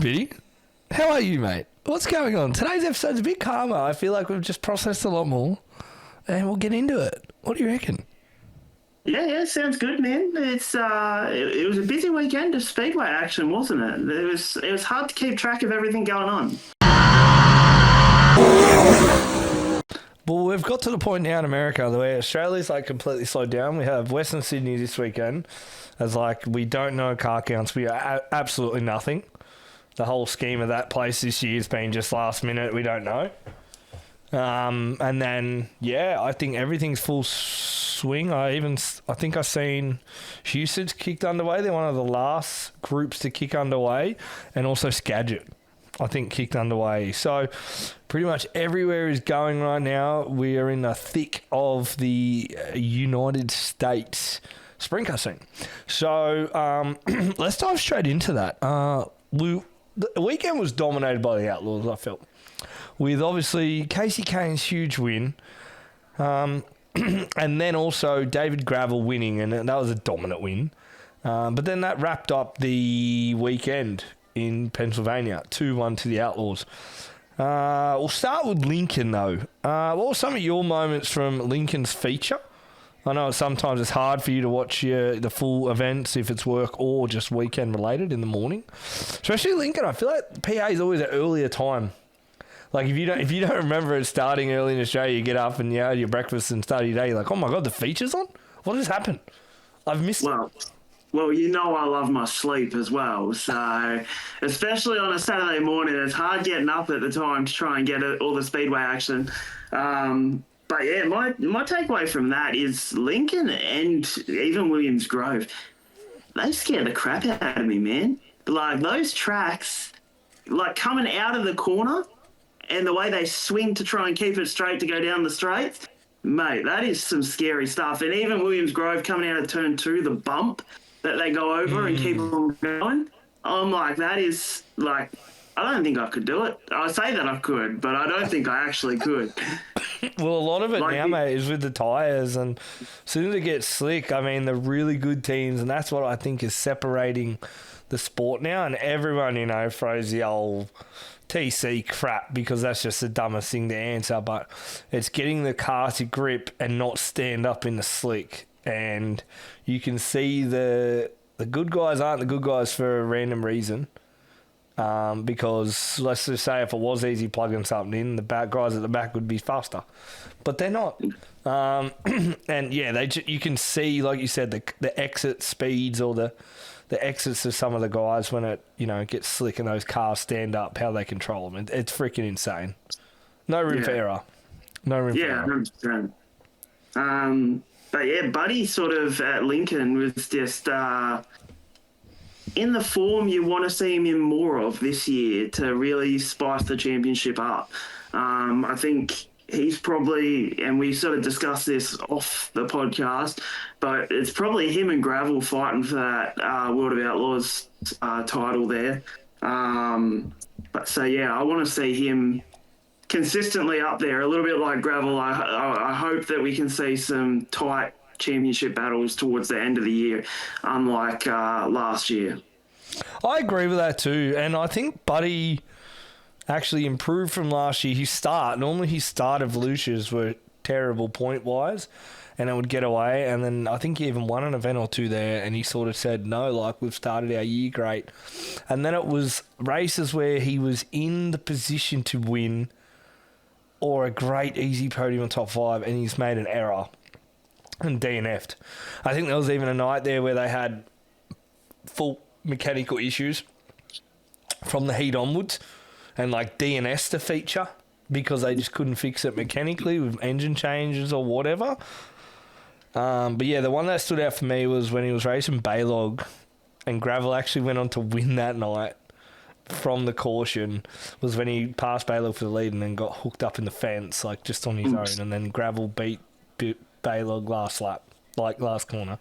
Biddy. How are you, mate? What's going on? Today's episode's a bit calmer. I feel like we've just processed a lot more, and we'll get into it. What do you reckon? Yeah, sounds good, man. It was a busy weekend of speedway action, wasn't it? It was hard to keep track of everything going on. Well, we've got to the point now in America where Australia's completely slowed down. We have Western Sydney this weekend as we don't know car counts. We are absolutely nothing. The whole scheme of that place this year has been just last minute. We don't know. And then, I think everything's full swing. I think I've seen Houston's kicked underway. They're one of the last groups to kick underway. And also Skagit, I think, kicked underway. So pretty much everywhere is going right now. We are in the thick of the United States sprint car scene. So let's dive straight into that. The weekend was dominated by the Outlaws, I felt, with obviously KASEY Kahne's huge win, and then also David Gravel winning, and that was a dominant win. But then that wrapped up the weekend in Pennsylvania, 2-1 to the Outlaws. We'll start with Lincoln, though. What were some of your moments from Lincoln's feature? I know sometimes it's hard for you to watch the full events if it's work or just weekend related in the morning. Especially Lincoln, I feel like PA is always an earlier time. If you don't remember it starting early in Australia, you get up and you have your breakfast and start your day. You're like, oh my God, the feature's on? What has happened? I've missed it. Well, you know I love my sleep as well. So, especially on a Saturday morning, it's hard getting up at the time to try and get all the speedway action. But yeah, my takeaway from that is Lincoln and even Williams Grove, they scare the crap out of me, man. Those tracks, coming out of the corner and the way they swing to try and keep it straight to go down the straights, mate, that is some scary stuff. And even Williams Grove coming out of turn 2, the bump that they go over and keep on going, I'm like, that is I don't think I could do it. I say that I could, but I don't think I actually could. Well, a lot of it now, mate, is with the tyres, and as soon as it gets slick, I mean, the really good teams, and that's what I think is separating the sport now, and everyone, throws the old TC crap because that's just the dumbest thing to answer, but it's getting the car to grip and not stand up in the slick, and you can see the good guys aren't the good guys for a random reason. Because let's just say if it was easy plugging something in, the bad guys at the back would be faster, but they're not. And you can see, like you said, the exit speeds or the exits of some of the guys when it gets slick and those cars stand up, how they control them. It's freaking insane. No room for error. No room for error. 100%. But yeah, Buddy sort of at Lincoln was just in the form you want to see him in more of this year to really spice the championship up. I think he's probably, and we sort of discussed this off the podcast, but it's probably him and Gravel fighting for that World of Outlaws title there. I want to see him consistently up there, a little bit like Gravel. I hope that we can see some tight championship battles towards the end of the year, unlike last year. I agree with that too, and I think Buddy actually improved from last year. Normally his start of Lucia's were terrible point-wise, and it would get away, and then I think he even won an event or two there, and he sort of said, no, we've started our year great. And then it was races where he was in the position to win or a great easy podium in top 5, and he's made an error and DNF'd. I think there was even a night there where they had full mechanical issues from the heat onwards and DNS to feature because they just couldn't fix it mechanically with engine changes or whatever. But yeah, the one that stood out for me was when he was racing Baylog and Gravel actually went on to win that night from the caution, was when he passed Baylog for the lead and then got hooked up in the fence, just on his own, and then Gravel beat Baylog last lap, last corner.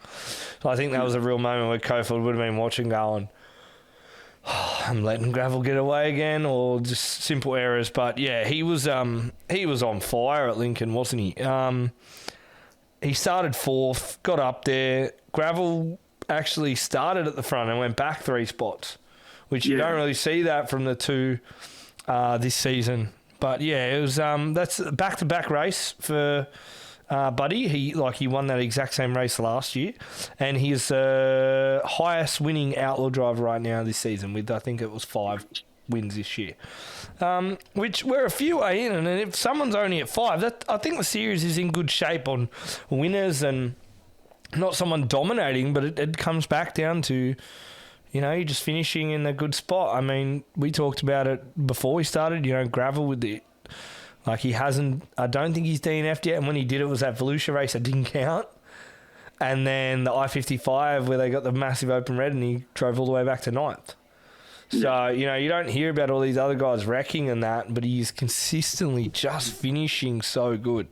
So I think that was a real moment where Cofield would have been watching going, I'm letting Gravel get away again, or just simple errors. But yeah, he was on fire at Lincoln, wasn't he? He started 4th, got up there. Gravel actually started at the front and went back 3 spots, which you don't really see that from the two this season. But yeah, it was that's a back-to-back race for Buddy. He won that exact same race last year, and he's the highest winning outlaw driver right now this season with, I think it was 5 wins this year, which we're a few way in, and if someone's only at 5, that I think the series is in good shape on winners and not someone dominating, but it comes back down to, you know, you're just finishing in a good spot. I mean, we talked about it before we started, you know, Gravel with the, like he hasn't, I don't think he's DNF'd yet, and when he did, it was that Volusia race that didn't count. And then the I-55 where they got the massive open red and he drove all the way back to 9th. So, you know, you don't hear about all these other guys wrecking and that, but he's consistently just finishing so good.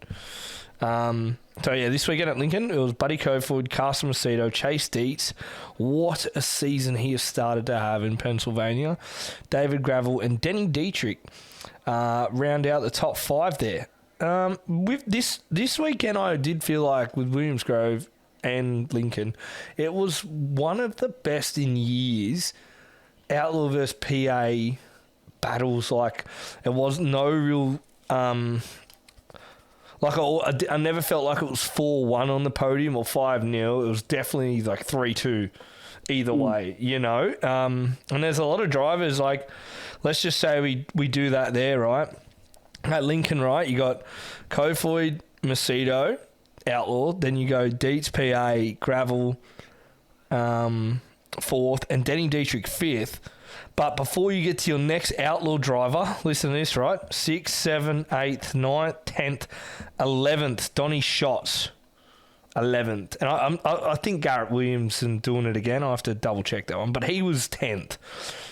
So, yeah, this weekend at Lincoln, it was Buddy Coforth, Carson Macedo, Chase Dietz. What a season he has started to have in Pennsylvania. David Gravel and Denny Dietrich round out the top 5 there. With this weekend, I did feel like with Williams Grove and Lincoln, it was one of the best in years. Outlaw versus PA battles, like it was no real like I never felt like it was 4-1 on the podium or 5-0. It was definitely like 3-2 either way, you know. And there's a lot of drivers, like let's just say we do that there, right? At Lincoln, right, you got Cofoid, Macedo, Outlaw, then you go Dietz, PA, Gravel, 4th, and Denny Dietrich 5th. But before you get to your next outlaw driver, listen to this, right? 6th, 7th, 8th, 9th, 10th, 11th, Donnie Schatz, 11th. And I think Garrett Williamson doing it again. I have to double check that one. But he was 10th.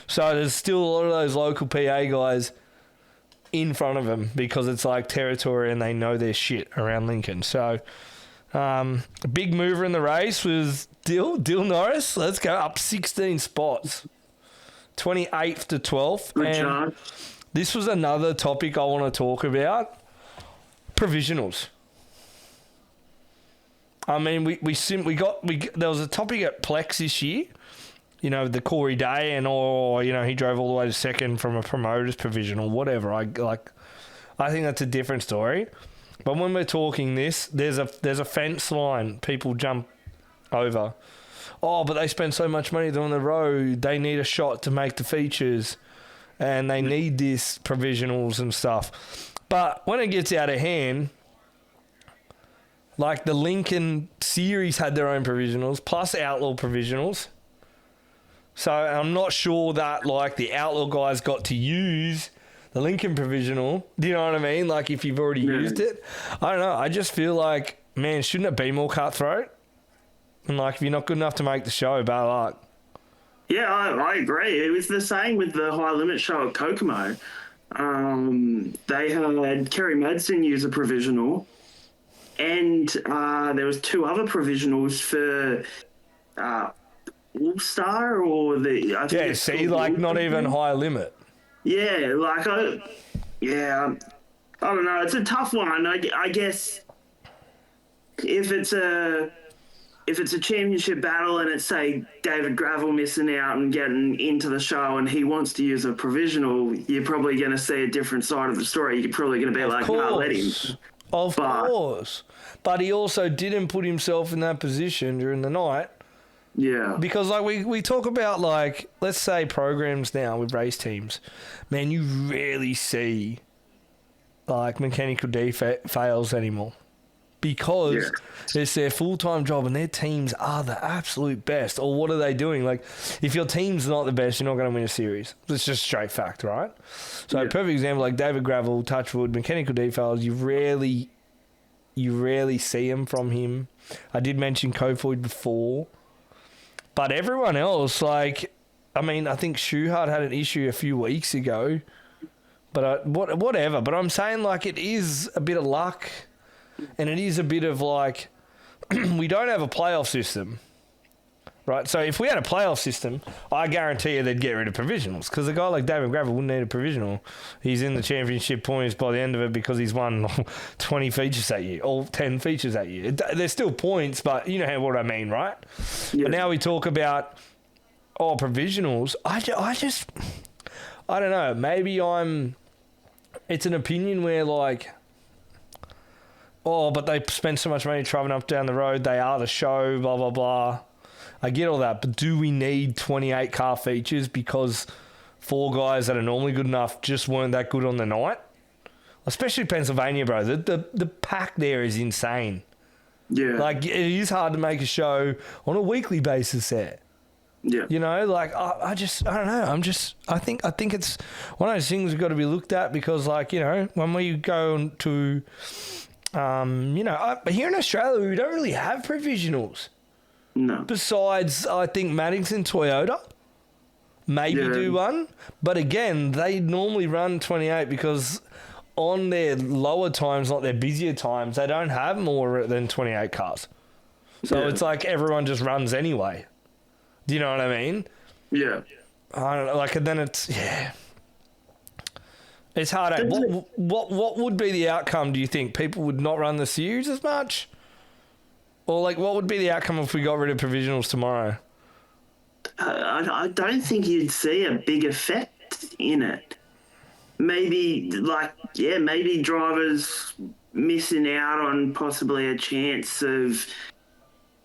So there's still a lot of those local PA guys in front of him because it's like territory and they know their shit around Lincoln. So a big mover in the race was Dill Norris. Let's go up 16 spots, 28th to 12th. Good and job. This was another topic I want to talk about: provisionals. I mean, there was a topic at Plex this year. You know, the Corey Day and he drove all the way to 2nd from a promoter's provisional, whatever. I think that's a different story. But when we're talking this, there's a fence line people jump over. Oh, but they spend so much money on the road. They need a shot to make the features, and they need this provisionals and stuff. But when it gets out of hand, like the Lincoln Series had their own provisionals, plus Outlaw provisionals. So I'm not sure that like the Outlaw guys got to use the Lincoln provisional. Do you know what I mean? Like if you've already used it. I don't know. I just feel like, man, shouldn't it be more cutthroat? And like if you're not good enough to make the show, bad luck. Yeah, I agree. It was the same with the high limit show at Kokomo. They had Kerry Madsen use a provisional, and there was 2 other provisionals for All Star or the. I think like not even high limit. Yeah, like I don't know. It's a tough one. I guess if it's a championship battle and it's, say, David Gravel missing out and getting into the show and he wants to use a provisional, you're probably going to see a different side of the story. You're probably going to be like, no, let him. Of course. But he also didn't put himself in that position during the night. Yeah. Because, like, we talk about, like, let's say programs now with race teams. Man, you rarely see, like, mechanical fails anymore. Because it's their full-time job and their teams are the absolute best. Or what are they doing? Like, if your team's not the best, you're not going to win a series. It's just straight fact, right? So, a perfect example, like David Gravel, Touchwood, mechanical defails, you rarely see them from him. I did mention Cofoid before. But everyone else, like, I mean, I think Schuhart had an issue a few weeks ago. But whatever. But I'm saying, like, it is a bit of luck. And it is a bit of like, we don't have a playoff system, right? So if we had a playoff system, I guarantee you they'd get rid of provisionals because a guy like David Gravel wouldn't need a provisional. He's in the championship points by the end of it because he's won 20 features that year, or 10 features that year. There's still points, but you know what I mean, right? Yeah. But now we talk about Oh, provisionals. I don't know. Maybe it's an opinion where, like, oh, but they spend so much money traveling up down the road. They are the show, blah, blah, blah. I get all that. But do we need 28 car features because 4 guys that are normally good enough just weren't that good on the night? Especially Pennsylvania, bro. The pack there is insane. Yeah. Like, it is hard to make a show on a weekly basis there. Yeah. You know, like, I don't know. I think it's one of those things we've got to be looked at because, like, you know, when we go to, you know, here in Australia, we don't really have provisionals. No. Besides, I think Maddox and Toyota maybe do one. But again, they normally run 28 because on their lower times, not their busier times, they don't have more than 28 cars. So it's like everyone just runs anyway. Do you know what I mean? Yeah. I don't know. Like, and then it's it's hard. What would be the outcome? Do you think people would not run the series as much, or like what would be the outcome if we got rid of provisionals tomorrow? I don't think you'd see a big effect in it. Maybe maybe drivers missing out on possibly a chance of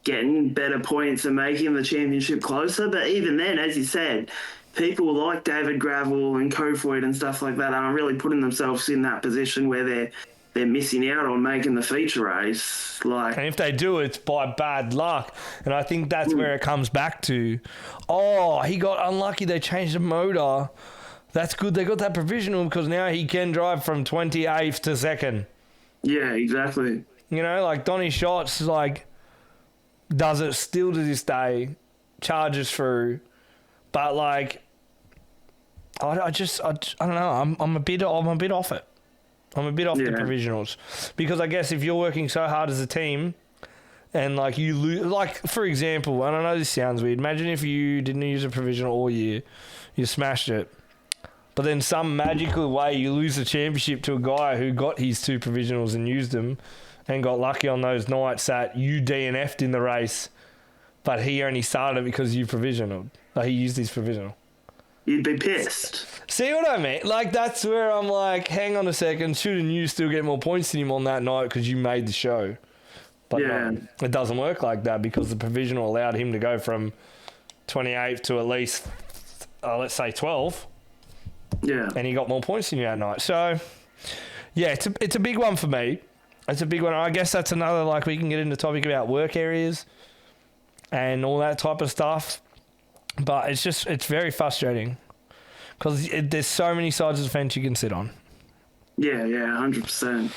getting better points and making the championship closer. But even then, as you said, people like David Gravel and Kofoid and stuff like that aren't really putting themselves in that position where they're missing out on making the feature race. Like, and if they do, it's by bad luck. And I think that's where it comes back to, oh, he got unlucky. They changed the motor. That's good. They got that provisional because now he can drive from 28th to 2nd. Yeah, exactly. You know, like Donny Schatz, like, does it still to this day, charges through, but like, I don't know. I'm a bit off it. I'm a bit off the provisionals because I guess if you're working so hard as a team, and like you lose, like for example, and I know this sounds weird. Imagine if you didn't use a provisional all year, you smashed it, but then some magical way you lose the championship to a guy who got his 2 provisionals and used them. And got lucky on those nights that you DNF'd in the race, but he only started because you provisional. Like he used his provisional. You'd be pissed. See what I mean? Like, that's where I'm like, hang on a second, shouldn't you still get more points than him on that night because you made the show? But no, it doesn't work like that because the provisional allowed him to go from 28th to at least, let's say 12. Yeah. And he got more points than you that night. So, yeah, it's a big one for me. It's a big one. I guess that's another, like, we can get into the topic about work areas and all that type of stuff. But it's very frustrating because there's so many sides of the fence you can sit on. Yeah, 100%.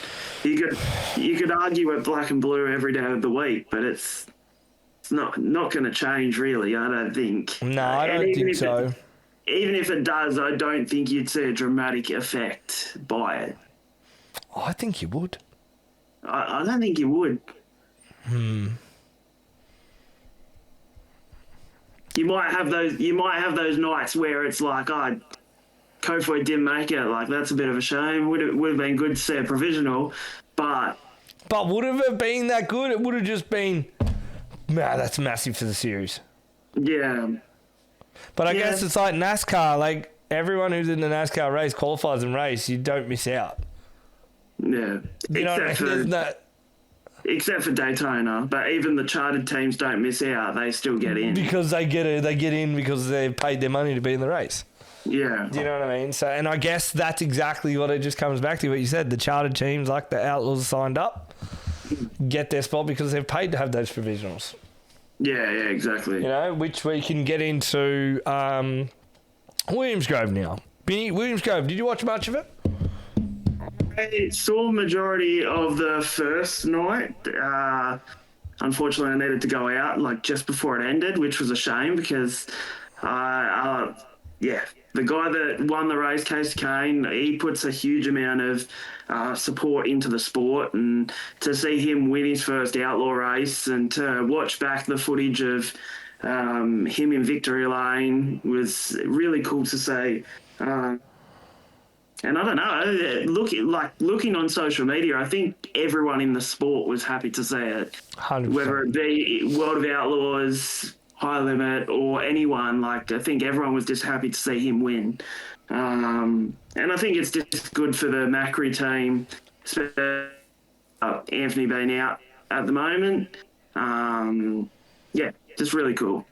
You could argue with black and blue every day of the week, but it's not going to change really, I don't think. No, I don't think so. Even if it does, I don't think you'd see a dramatic effect by it. Oh, I think you would. I don't think you would. You might have those nights where it's like, oh, Kofoid didn't make it. Like, that's a bit of a shame. Would have been good to see a provisional, but would have it been that good? It would have just been, nah, that's massive for the series. Yeah. But I guess it's like NASCAR. Like, everyone who's in the NASCAR race qualifies and race. You don't miss out. Yeah. You know, except for Daytona, but even the chartered teams don't miss out; they still get in because they get in because they've paid their money to be in the race. Yeah, do you know what I mean? So, and I guess that's exactly what it just comes back to. What you said: the chartered teams, like the Outlaws, signed up, get their spot because they've paid to have those provisionals. Yeah, exactly. You know, which we can get into Williams Grove now. Benny, Williams Grove. Did you watch much of it? I saw majority of the first night. Unfortunately, I needed to go out like just before it ended, which was a shame because, the guy that won the race, KASEY Kahne, he puts a huge amount of support into the sport, and to see him win his first outlaw race and to watch back the footage of him in victory lane was really cool to see. And I don't know, looking on social media, I think everyone in the sport was happy to see it. 100%. Whether it be World of Outlaws, High Limit or anyone. Like, I think everyone was just happy to see him win. And I think it's just good for the Macri team, especially Anthony being out at the moment. Yeah, just really cool.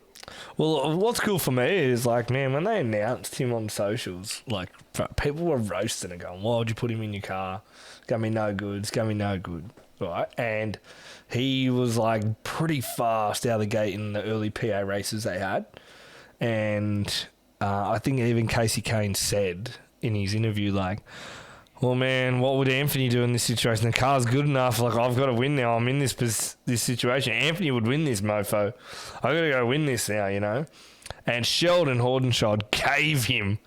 Well, what's cool for me is, like, man, when they announced him on socials, like, people were roasting and going, why would you put him in your car? It's going to be no good. It's going to be no good. Right? And he was, like, pretty fast out of the gate in the early PA races they had. And I think even KASEY Kahne said in his interview, like, well, man, what would Anthony do in this situation? The car's good enough. Like, I've got to win now. I'm in this situation. Anthony would win this mofo. I've got to go win this now, you know? And Sheldon Hordenschild gave him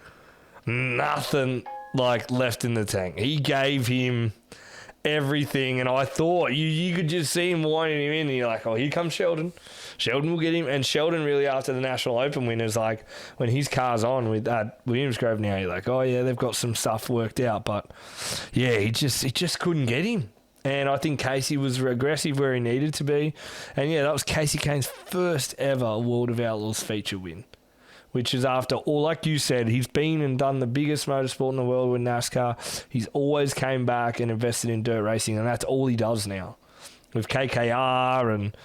nothing, like, left in the tank. He gave him everything, and I thought you could just see him winding him in, and you're like, oh, here comes Sheldon. Sheldon will get him. And Sheldon really, after the National Open win, is like, when his car's on with that Williams-Grove now, you're like, oh yeah, they've got some stuff worked out, but yeah, he just couldn't get him. And I think Casey was aggressive where he needed to be. And yeah, that was KASEY Kahne's first ever World of Outlaws feature win, which is after all, like you said, he's been and done the biggest motorsport in the world with NASCAR. He's always came back and invested in dirt racing, and that's all he does now. With KKR and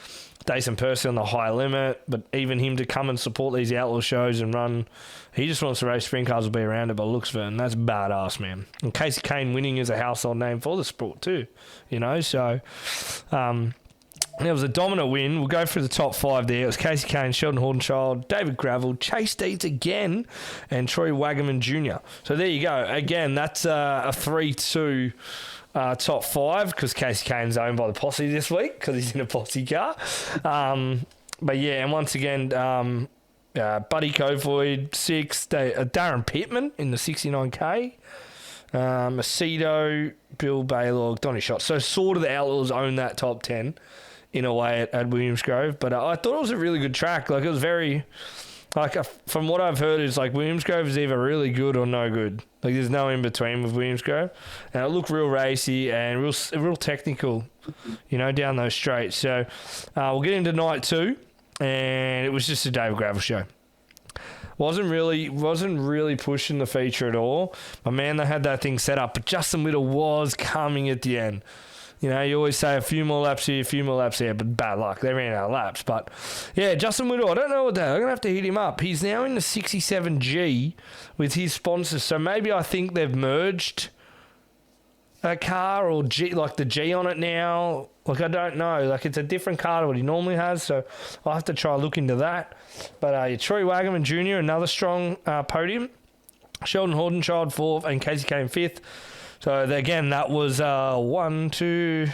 Jason Percy on the High Limit, but even him to come and support these outlaw shows and run, he just wants to race sprint cars will be around it by the looks of it, and that's badass, man. And KASEY Kahne winning is a household name for the sport too, you know, so it was a dominant win. We'll go through the top five there. It was KASEY Kahne, Sheldon Hordenschild, David Gravel, Chase Deeds again, and Troy Wagaman Jr. So there you go. Again, that's a 3-2 top five, because KASEY Kahne's owned by the Posse this week because he's in a Posse car. But yeah, and once again, Buddy Kofoid, 6, Darren Pittman in the 69K, Macedo, Bill Baylog, Donny Schott. So sort of the Outlaws own that top 10 in a way at Williams Grove. But I thought it was a really good track. Like, it was very... Like, from what I've heard, it's like Williams Grove is either really good or no good. Like, there's no in between with Williams Grove. And it looked real racy and real technical, you know, down those straights. So we'll get into night 2, and it was just a David Gravel show. Wasn't really pushing the feature at all. But man, they had that thing set up. But Justin Whittle was coming at the end. You know, you always say a few more laps here, a few more laps here, but bad luck. They ran out of laps. But, yeah, Justin Whittle, I don't know what that. I'm going to have to hit him up. He's now in the 67G with his sponsors. So maybe I think they've merged a car or G, like the G on it now. Like, I don't know. Like, it's a different car to what he normally has. So I'll have to try to look into that. But Troy Wagaman Jr., another strong podium. Sheldon Hordenschild, 4th, and KASEY Kahne, 5th. So, again, that was 1-2,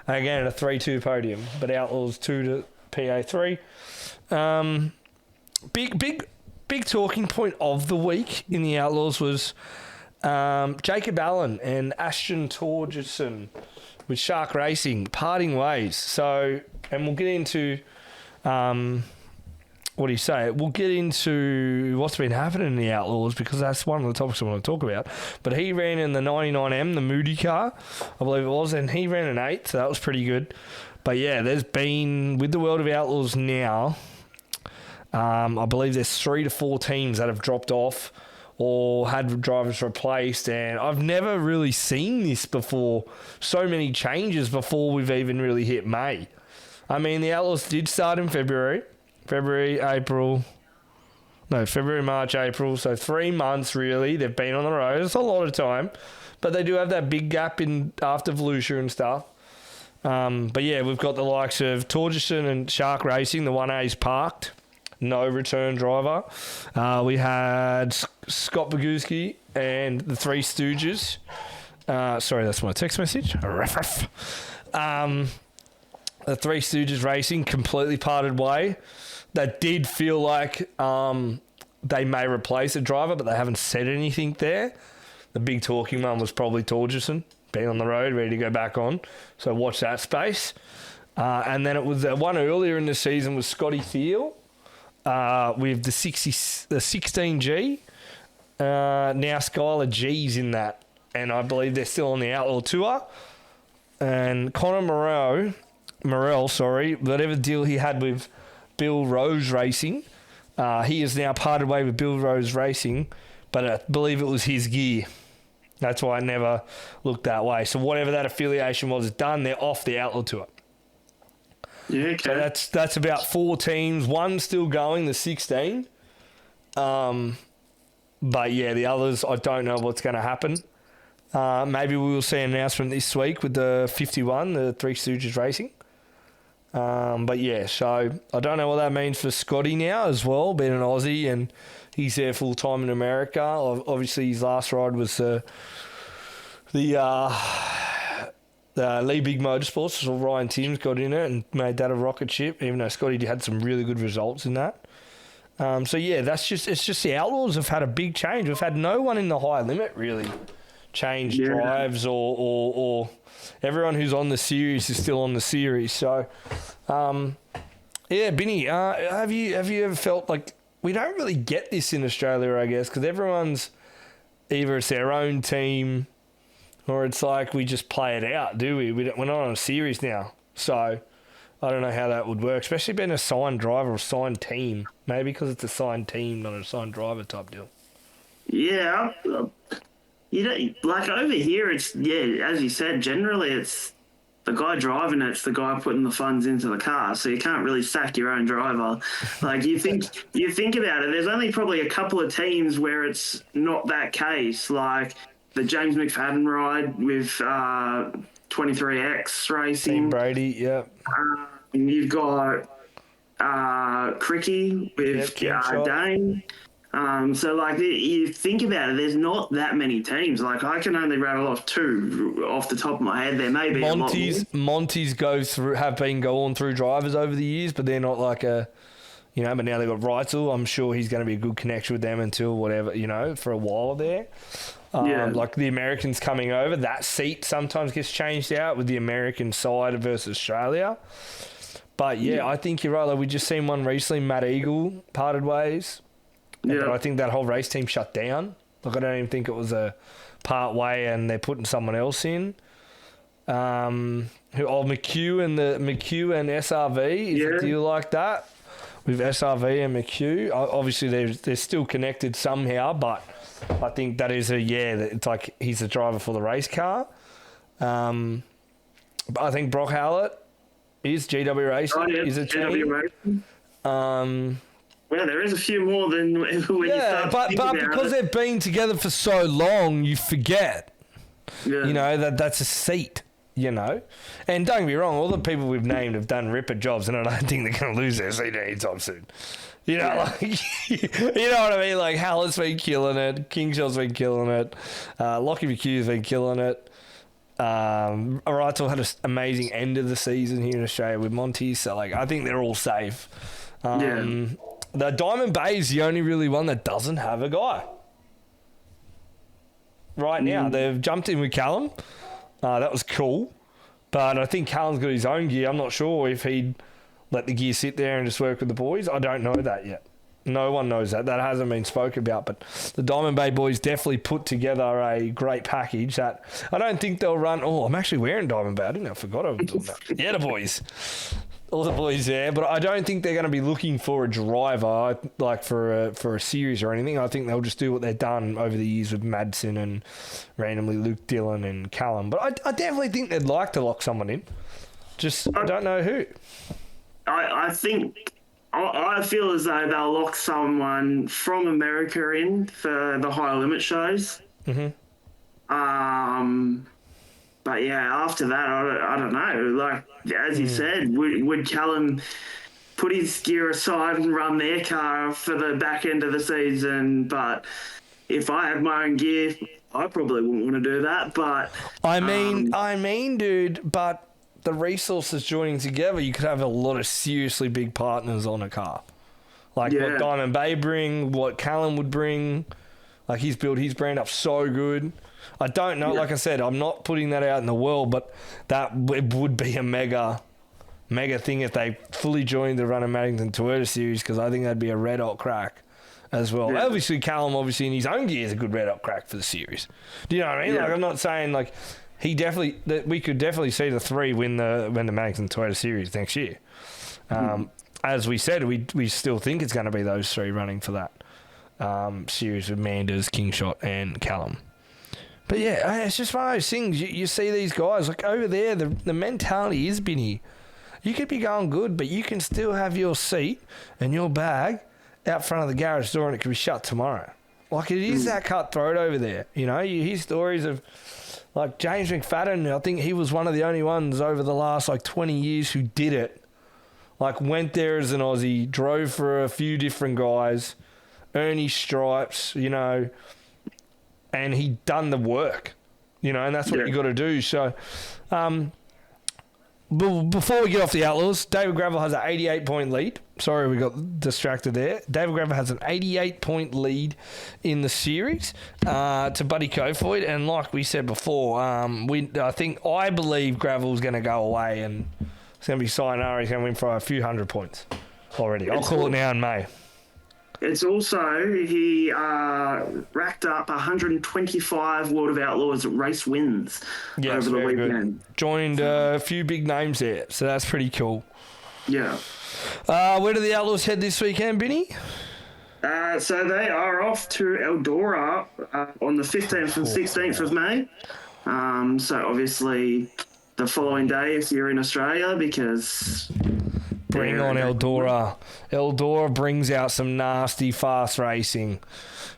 again, a 3-2 podium. But Outlaws 2 to PA 3. Big talking point of the week in the Outlaws was Jacob Allen and Ashton Torgerson with Shark Racing parting ways. So, and we'll get into... what do you say? We'll get into what's been happening in the Outlaws, because that's one of the topics I want to talk about. But he ran in the 99M, the Moody car, I believe it was, and he ran an 8th, so that was pretty good. But yeah, there's been, with the World of Outlaws now, I believe there's 3 to 4 teams that have dropped off or had drivers replaced, and I've never really seen this before. So many changes before we've even really hit May. I mean, the Outlaws did start in February, March, April. So 3 months, really. They've been on the road. It's a lot of time. But they do have that big gap in after Volusia and stuff. But yeah, we've got the likes of Torgerson and Shark Racing. The 1A's parked. No return driver. We had Scott Boguski and the Three Stooges. Sorry, that's my text message. The Three Stooges Racing completely parted way. That did feel like they may replace a driver, but they haven't said anything there. The big talking one was probably Torgerson, being on the road, ready to go back on. So watch that space. And then it was one earlier in the season was Scotty Thiel with the 16G. Now Skylar G's in that, and I believe they're still on the Outlaw Tour. And Connor Morell, whatever deal he had with Bill Rose Racing. He has now parted way with Bill Rose Racing, but I believe it was his gear. That's why I never looked that way. So whatever that affiliation was done, they're off the Outlaw Tour. Yeah, okay. So that's about 4 teams. One still going, the 16. But yeah, the others, I don't know what's going to happen. Maybe we will see an announcement this week with the 51, the Three Stooges Racing. But yeah, so I don't know what that means for Scotty now as well, being an Aussie, and he's there full time in America. Obviously, his last ride was the Lee Big Motorsports, so Ryan Timms got in it and made that a rocket ship, even though Scotty had some really good results in that. So yeah, it's just the Outlaws have had a big change. We've had no one in the high limit really change drives or everyone who's on the series is still on the series. So yeah, Binny, have you ever felt like we don't really get this in Australia, I guess, because everyone's either it's their own team or it's like we just play it out, do we? We're not on a series now. So I don't know how that would work, especially being a signed driver or signed team. Maybe because it's a signed team, not a signed driver type deal. Yeah, you know, like over here, it's as you said, generally it's the guy driving it's the guy putting the funds into the car, so you can't really sack your own driver. Like you think about it, there's only probably a couple of teams where it's not that case, like the James McFadden ride with 23X Racing. Team Brady, yeah. You've got Cricky with Dane. So, like, you think about it, there's not that many teams. Like, I can only rattle off 2 off the top of my head. There may be Monty's have been going through drivers over the years, but they're not like but now they've got Reutzel. I'm sure he's going to be a good connection with them until whatever, for a while there. Like the Americans coming over, that seat sometimes gets changed out with the American side versus Australia. But, I think you're right. Like, we just seen one recently, Matt Eagle parted ways. Yeah. But I think that whole race team shut down. Like, I don't even think it was a part way and they're putting someone else in. McHugh and SRV, is a deal like that with SRV and McHugh. Obviously, they're still connected somehow, but I think that is it's like he's a driver for the race car. But I think Brock Hallett is GW Racing. Is a GW Racing. Well, there is a few more than when you start but because they've been together for so long, you forget. Yeah. That's a seat. And don't get me wrong, all the people we've named have done ripper jobs, and I don't think they're going to lose their seat anytime soon. You know what I mean? Like, Hallett's been killing it, Kingshaw's been killing it, Lockie McHugh's been killing it. Reutzel had an amazing end of the season here in Australia with Monty, so like I think they're all safe. The Diamond Bay is the only really one that doesn't have a guy right now. They've jumped in with Callum. That was cool, but I think Callum's got his own gear. I'm not sure if he'd let the gear sit there and just work with the boys. I don't know that yet. No one knows that. That hasn't been spoken about, but the Diamond Bay boys definitely put together a great package that I don't think they'll run. Oh, I'm actually wearing Diamond Bay. I didn't know. I forgot I was doing that. Yeah, the boys. All the boys there, but I don't think they're going to be looking for a driver like for a series or anything. I think they'll just do what they've done over the years with Madsen and randomly Luke Dillon and Callum. But I definitely think they'd like to lock someone in. Just I don't know who. I think I feel as though they'll lock someone from America in for the high limit shows. Mm-hmm. But yeah, after that, I don't know. Like, as you said, would Callum put his gear aside and run their car for the back end of the season? But if I had my own gear, I probably wouldn't want to do that. But I mean, dude, but the resources joining together, you could have a lot of seriously big partners on a car. Like what Diamond Bay bring, what Callum would bring. Like, he's built his brand up so good. I don't know. Like I said, I'm not putting that out in the world, but it would be a mega thing if they fully joined the Run of Maddington Toyota series, because I think that'd be a red hot crack as well. Yeah. Obviously, Callum, in his own gear, is a good red hot crack for the series. Do you know what I mean? Yeah. Like, I'm not saying like we could definitely see the 3 win the Maddington Toyota series next year. And as we said, we still think it's going to be those three running for that series with Manders, Kingshot, and Callum. But yeah, it's just one of those things. You see these guys, like over there, the mentality is, Binny, you could be going good, but you can still have your seat and your bag out front of the garage door and it could be shut tomorrow. Like, it is that cutthroat over there. You know, you hear stories of, like, James McFadden. I think he was one of the only ones over the last, 20 years who did it. Like, went there as an Aussie, drove for a few different guys, earned his stripes, you know, and he done the work, you know, and that's what you got to do. So, before we get off the Outlaws, David Gravel has an 88-point lead. Sorry, we got distracted there. David Gravel has an 88-point lead in the series to Buddy Kofoid. And like we said before, I believe Gravel's going to go away and it's going to be sayonara. He's going to win for a few hundred points already. I'll call it now in May. It's also, he racked up 125 World of Outlaws race wins over the weekend. Good. Joined a few big names there, so that's pretty cool. Yeah. Where do the Outlaws head this weekend, Binny? So they are off to Eldora on the 15th and 16th of May. So obviously the following day if you're in Australia, because... Bring on Eldora. Eldora brings out some nasty fast racing.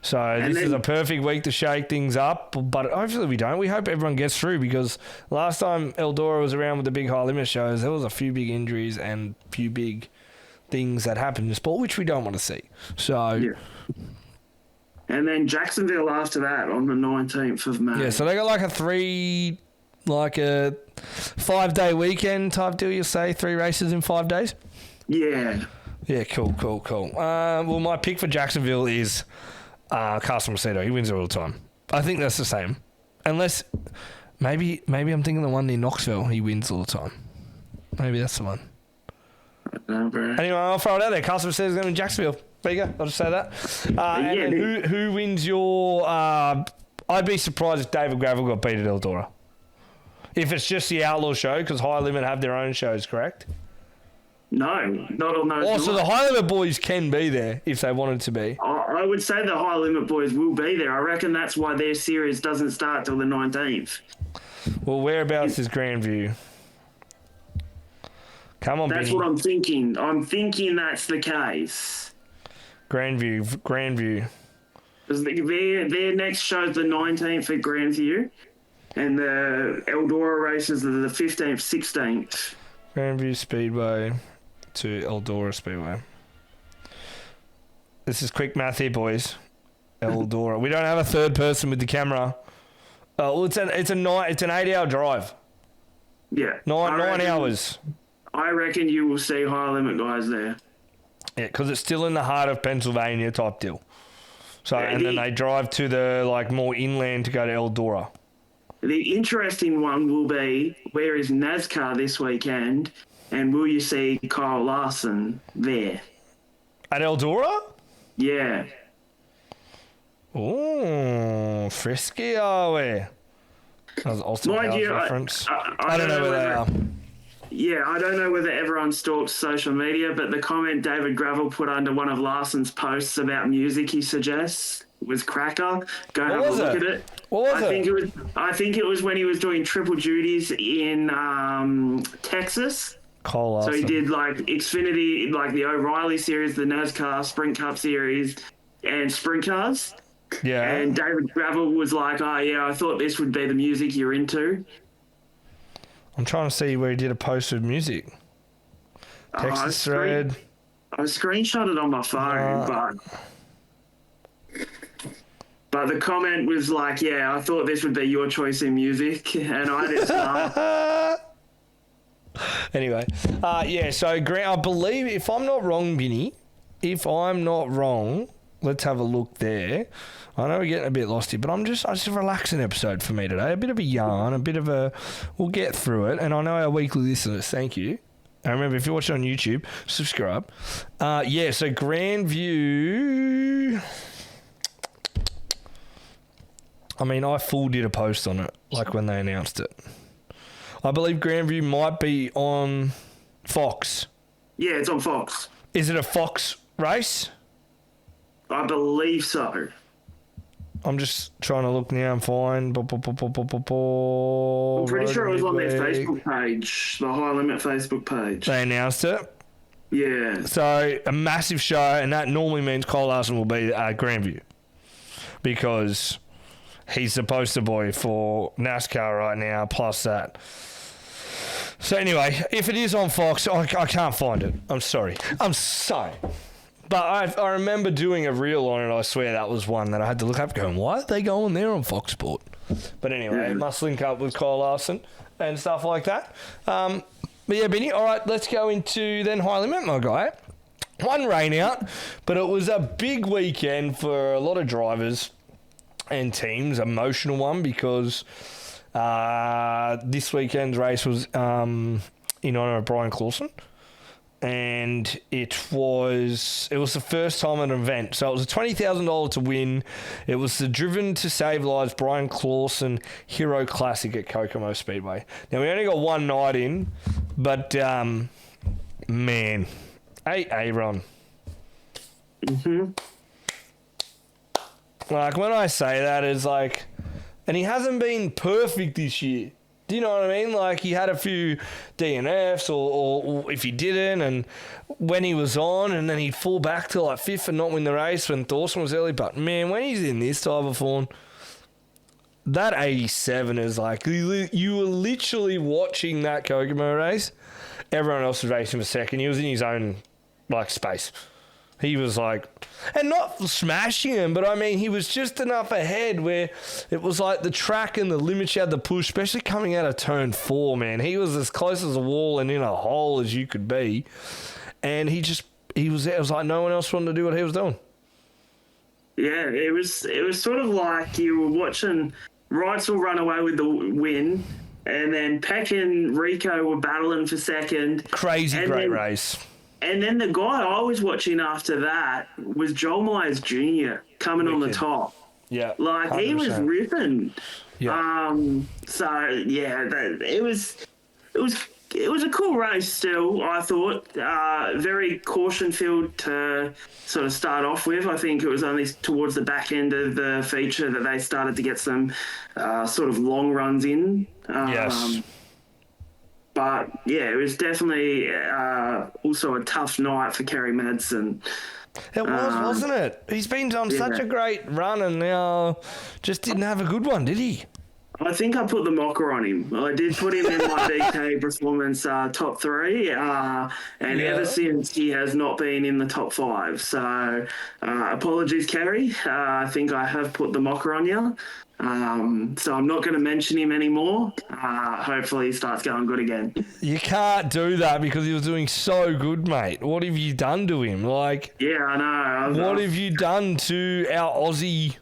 So this is a perfect week to shake things up, but hopefully we don't. We hope everyone gets through, because last time Eldora was around with the big high limit shows, there was a few big injuries and a few big things that happened in the sport, which we don't want to see. So... Yeah. And then Jacksonville after that on the 19th of May. Yeah, so they got like a 5-day weekend type deal, you say? 3 races in 5 days? Yeah. Yeah, cool. Well, my pick for Jacksonville is Carson Macedo. He wins it all the time. I think that's the same. Unless, maybe I'm thinking the one near Knoxville. He wins all the time. Maybe that's the one. No, bro. Anyway, I'll throw it out there. Carson Macedo is going to Jacksonville. There you go. I'll just say that. And then who wins your... I'd be surprised if David Gravel got beat at Eldora. If it's just the Outlaw show, because High Limit have their own shows, correct? No, not on those. Also, the High Limit boys can be there if they wanted to be. I would say the High Limit boys will be there. I reckon that's why their series doesn't start till the 19th. Well, whereabouts is Grandview? Come on, That's Benny. what I'm thinking. I'm thinking that's the case. Grandview. Their next show's the 19th at Grandview, and the Eldora races are the 15th, 16th. Grandview Speedway to Eldora Speedway. This is quick math here, boys. Eldora. We don't have a third person with the camera. Well, it's an 8-hour drive. Yeah. 9 hours. I reckon you will see High Limit guys there. Yeah, because it's still in the heart of Pennsylvania type deal. So, and then they drive to the more inland to go to Eldora. The interesting one will be, where is NASCAR this weekend, and will you see Kyle Larson there? At Eldora? Yeah. Oh, frisky are we? That was also a reference. I don't know where they are. Yeah, I don't know whether everyone stalks social media, but the comment David Gravel put under one of Larson's posts about music he suggests was cracker. Go have a look at it. What was it? I think it was when he was doing triple duties in Texas. Cole Larson. So he did Xfinity, the O'Reilly series, the NASCAR Sprint Cup series, and Sprint Cars. Yeah. And David Gravel was like, "Oh yeah, I thought this would be the music you're into." I'm trying to see where he did a post with music. Texas thread. I screenshot it on my phone, but the comment was like, "Yeah, I thought this would be your choice in music," and I just laughed. Anyway, so I believe, if I'm not wrong, Binny, let's have a look there. I know we're getting a bit lost here, but it's just a relaxing episode for me today. A bit of a yarn, we'll get through it. And I know our weekly listeners, thank you. And remember, if you're watching on YouTube, subscribe. So Grandview... I full did a post on it, when they announced it. I believe Grandview might be on Fox. Yeah, it's on Fox. Is it a Fox race? I believe so. I'm just trying to look now and find. I'm pretty sure it was on their Facebook page, the High Limit Facebook page. They announced it. Yeah. So a massive show, and that normally means Kyle Larson will be at Grandview because he's the poster boy for NASCAR right now, plus that. So anyway, if it is on Fox, I can't find it. I'm sorry. But I remember doing a reel on it. I swear that was one that I had to look up going, why are they going there on Fox Sport? But anyway, it must link up with Kyle Larson and stuff like that. But yeah, Benny, all right, let's go into then High Limit, my guy. One rain out, but it was a big weekend for a lot of drivers and teams. Emotional one because this weekend's race was in honour of Brian Clausen. And it was the first time at an event. So it was a $20,000 to win. It was the Driven to Save Lives Brian Clausen Hero Classic at Kokomo Speedway. Now, we only got one night in, but, man, Aaron. Mm-hmm. Like, when I say that, it's like... And he hasn't been perfect this year. Do you know what I mean? Like, he had a few DNFs or if he didn't, and when he was on, and then he'd fall back to, like, fifth and not win the race when Dawson was early. But, man, when he's in this type of form, that 87 is like, you were literally watching that Kokomo race. Everyone else was racing for second. He was in his own, like, space. He was like, and not smashing him, but I mean, he was just enough ahead where it was like the track and the limits you had to push, especially coming out of turn 4, man. He was as close as a wall and in a hole as you could be. And it was like no one else wanted to do what he was doing. Yeah, it was sort of like you were watching Reutzel run away with the win, and then Peck and Rico were battling for second. Crazy great race. And then the guy I was watching after that was Joel Myers Jr. coming on the top. Yeah. Like, 100%. He was ripping. Yeah. It was a cool race still, I thought. Very caution-filled to sort of start off with. I think it was only towards the back end of the feature that they started to get some sort of long runs in. Yes. But, yeah, it was definitely also a tough night for Kerry Madsen. It was, wasn't it? He's been on such a great run and now just didn't have a good one, did he? I think I put the mocker on him. I did put him in my BK performance top 3, and ever since he has not been in the top 5. So apologies, Kerry. I think I have put the mocker on you. So I'm not going to mention him anymore. Hopefully he starts going good again. You can't do that because he was doing so good, mate. What have you done to him? Like, yeah, I know. What have you done to our Aussie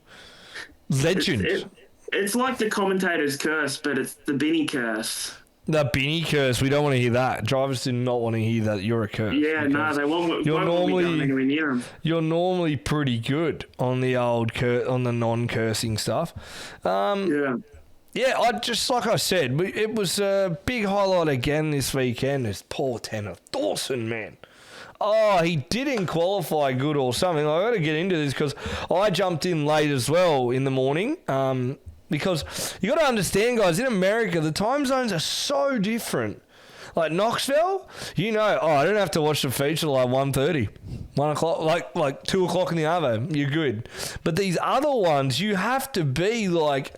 legend? It's like the commentator's curse, but it's the Binny curse. The Binny curse. We don't want to hear that. Drivers do not want to hear that you're a curse. Yeah, no, they won't. You're normally anywhere near them. You're normally pretty good on the on the non-cursing stuff. Yeah, I just like I said, it was a big highlight again this weekend. Is Paul Tanner Dawson, man. Oh, he didn't qualify good or something. I got to get into this because I jumped in late as well in the morning. Because you got to understand, guys, in America, the time zones are so different. Like Knoxville, I don't have to watch the feature like 1:30, 1 o'clock, like 2 o'clock in the Arvo. You're good. But these other ones, you have to be like,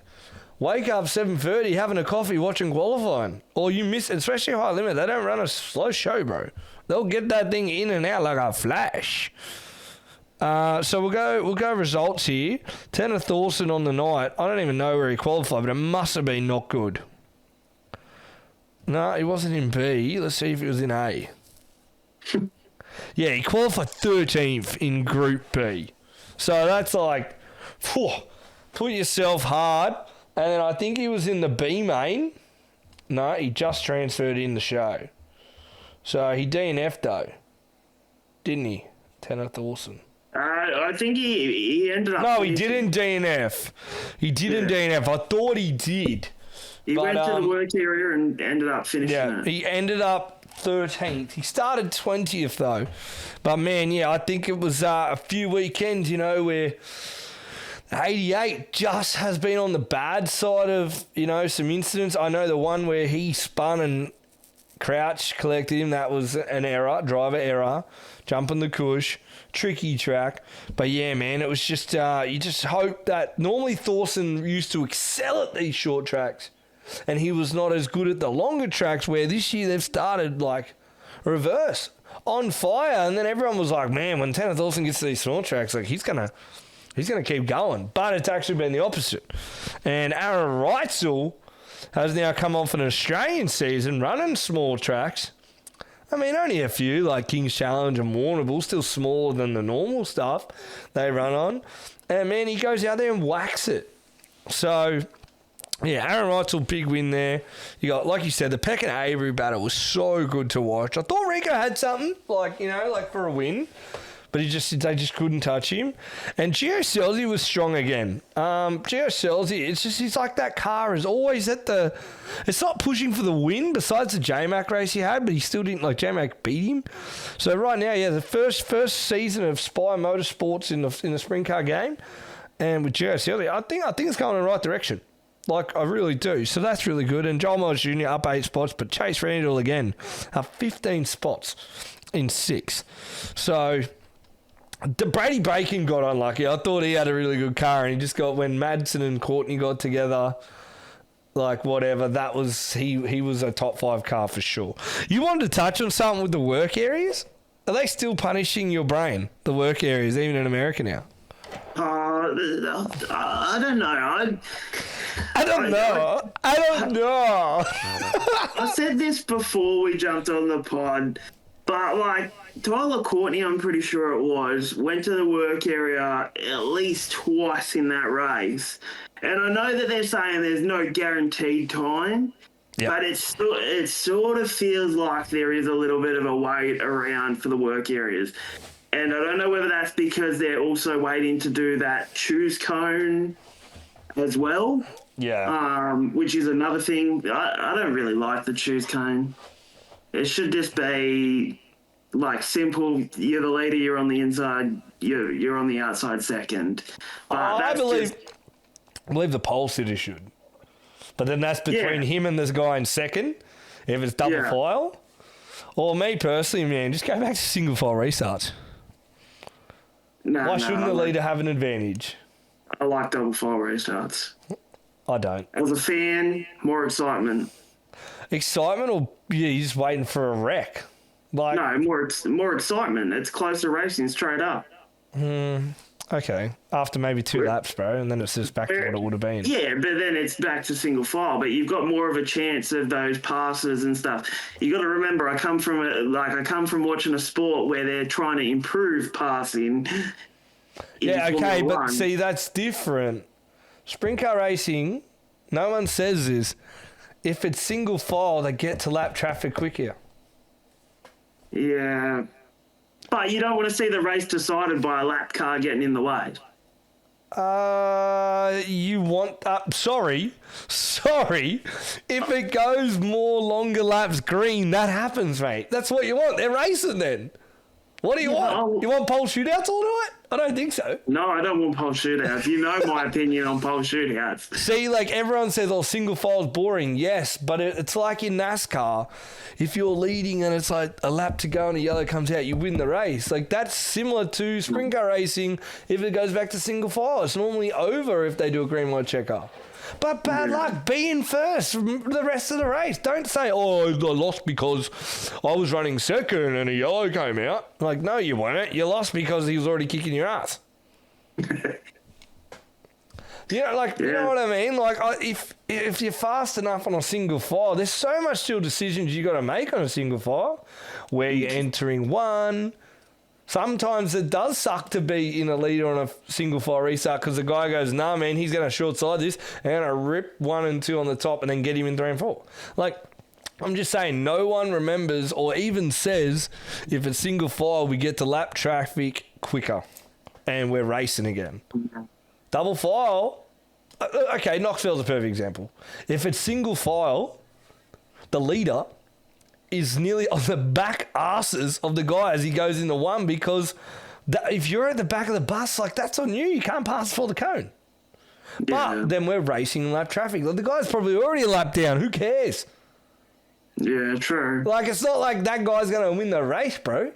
wake up 7:30, having a coffee, watching qualifying. Or you miss, especially High Limit, they don't run a slow show, bro. They'll get that thing in and out like a flash. So we'll go results here. Tanner Thorson on the night. I don't even know where he qualified, but it must have been not good. No, he wasn't in B. Let's see if he was in A. Yeah, he qualified 13th in Group B. So that's like, put yourself hard. And then I think he was in the B main. No, he just transferred in the show. So he DNF'd though, didn't he? Tanner Thorson. I think he ended up... No, he didn't DNF. He didn't DNF. I thought he did. He went to the work area and ended up finishing it. He ended up 13th. He started 20th though. But man, yeah, I think it was a few weekends, where 88 just has been on the bad side of, some incidents. I know the one where he spun and Crouch collected him, that was an error, driver error, jumping the cush, tricky track. But yeah, man, it was just, you just hope that normally Thorson used to excel at these short tracks and he was not as good at the longer tracks, where this year they've started like reverse, on fire. And then everyone was like, man, when Tanner Thorson gets to these small tracks, like he's going to keep going. But it's actually been the opposite. And Aaron Reutzel has now come off an Australian season running small tracks. I mean, only a few, like King's Challenge and Warrnambool, still smaller than the normal stuff they run on. And, man, he goes out there and whacks it. So, yeah, Aaron Reutzel, big win there. You got, like you said, the Peck and Avery battle was so good to watch. I thought Rico had something, like for a win. But they just couldn't touch him. And Gio Scelzi was strong again. Gio Scelzi, he's like that car is always it's not pushing for the win besides the J-Mac race he had, but he still didn't, J-Mac beat him. So right now, yeah, the first season of Spy Motorsports in the sprint car game. And with Gio Scelzi, I think it's going in the right direction. I really do. So that's really good. And Joel Miles Jr. up 8 spots, but Chase Randall again up 15 spots in 6th. So Brady Bacon got unlucky. I thought he had a really good car, and he just got, when Madsen and Courtney got together, whatever, that was, he was a top 5 car for sure. You wanted to touch on something with the work areas? Are they still punishing your brain, the work areas, even in America now? I don't know. I don't know. I said this before we jumped on the pod, but Tyler Courtney, I'm pretty sure it was, went to the work area at least twice in that race. And I know that they're saying there's no guaranteed time, but it sort of feels like there is a little bit of a wait around for the work areas. And I don't know whether that's because they're also waiting to do that choose cone as well. Yeah. Which is another thing. I don't really like the choose cone. It should just be simple. You're the leader. You're on the inside. You're on the outside second. I believe the pole sitter should. But then that's between him and this guy in second. If it's double file, or me personally, man, just go back to single file restarts. Why shouldn't the leader have an advantage? I like double file restarts. I don't. As a fan, more excitement. Excitement, or you're just waiting for a wreck? No, more excitement. It's closer racing straight up. Okay. After maybe 2 laps, bro, and then it's just back to what it would have been. Yeah, but then it's back to single file. But you've got more of a chance of those passes and stuff. You got to remember, I come from watching a sport where they're trying to improve passing. Yeah, okay, but see, that's different. Sprint car racing, no one says this. If it's single file, they get to lap traffic quicker. Yeah. But you don't want to see the race decided by a lap car getting in the way. You want... sorry. If it goes more longer laps green, that happens, mate. That's what you want. They're racing then. What do you want? You want pole shootouts all night? I don't think so. No, I don't want pole shootouts. You know my opinion on pole shootouts. See, everyone says, single file is boring. Yes, but it's like in NASCAR. If you're leading and it's a lap to go and a yellow comes out, you win the race. That's similar to sprint car racing if it goes back to single file. It's normally over if they do a green light checker. But bad luck, be in first for the rest of the race. Don't say, I lost because I was running second and a yellow came out. No, you weren't. You lost because he was already kicking your ass. You know what I mean? If you're fast enough on a single file, there's so much still decisions you got to make on a single file. Where you're entering one. Sometimes it does suck to be in a leader on a single file restart because the guy goes, nah, man, he's going to short side this and going to rip 1 and 2 on the top and then get him in 3 and 4. I'm just saying, no one remembers or even says if it's single file, we get to lap traffic quicker and we're racing again. Double file, okay, Knoxville's a perfect example. If it's single file, the leader is nearly on the back asses of the guy as he goes into one, because if you're at the back of the bus, like, that's on you. You can't pass before the cone. Yeah. But then we're racing in lap traffic. Like, the guy's probably already a lap down. Who cares? Yeah, true. Like, it's not like that guy's going to win the race, bro.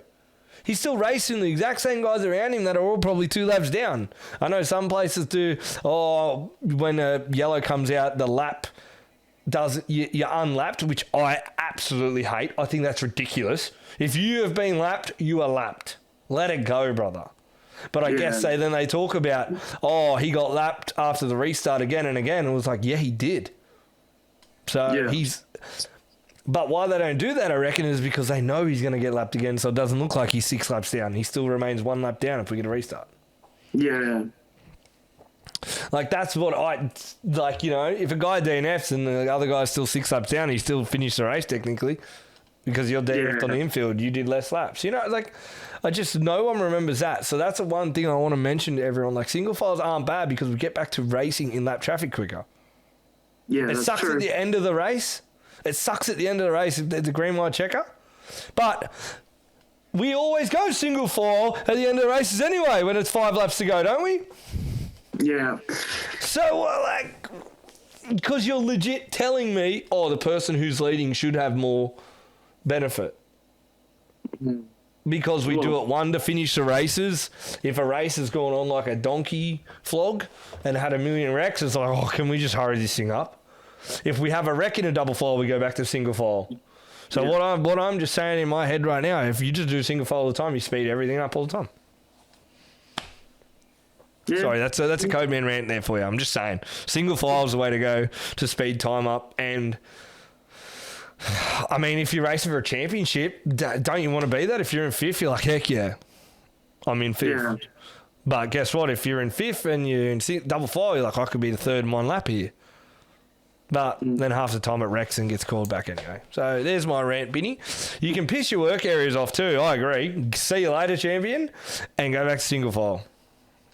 He's still racing the exact same guys around him that are all probably 2 laps down. I know some places do, when a yellow comes out, the lap you're unlapped, which I absolutely hate. I think that's ridiculous. If you have been lapped, you are lapped. Let it go, brother. But I guess then they talk about, he got lapped after the restart again and again. It was like, yeah, he did. So But why they don't do that, I reckon, is because they know he's going to get lapped again, so it doesn't look like he's 6 laps down. He still remains 1 lap down if we get a restart. Yeah. Like, that's what if a guy DNFs and the other guy's still 6 laps down, he still finished the race technically because you're DNF'd on the infield. You did less laps. No one remembers that. So that's the one thing I want to mention to everyone. Like, single files aren't bad because we get back to racing in lap traffic quicker. Yeah, it sucks at the end of the race. It sucks at the end of the race if there's a green light checker. But we always go single file at the end of the races anyway when it's 5 laps to go, don't we? Yeah. So, because you're legit telling me, the person who's leading should have more benefit. Because we do it, one, to finish the races. If a race has gone on like a donkey flog and had a million wrecks, it's like, can we just hurry this thing up? If we have a wreck in a double file, we go back to single file. So what I'm just saying in my head right now, if you just do single file all the time, you speed everything up all the time. Yeah. Sorry, that's a Codeman rant there for you. I'm just saying, single file is the way to go to speed time up. And I mean, if you're racing for a championship, don't you want to be that? If you're in 5th, you're like, heck yeah, I'm in 5th. Yeah. But guess what? If you're in 5th and you're in double file, you're like, I could be the 3rd in 1 lap here. But then half the time it wrecks and gets called back anyway. So there's my rant, Binny. You can piss your work areas off too. I agree. See you later, champion, and go back to single file.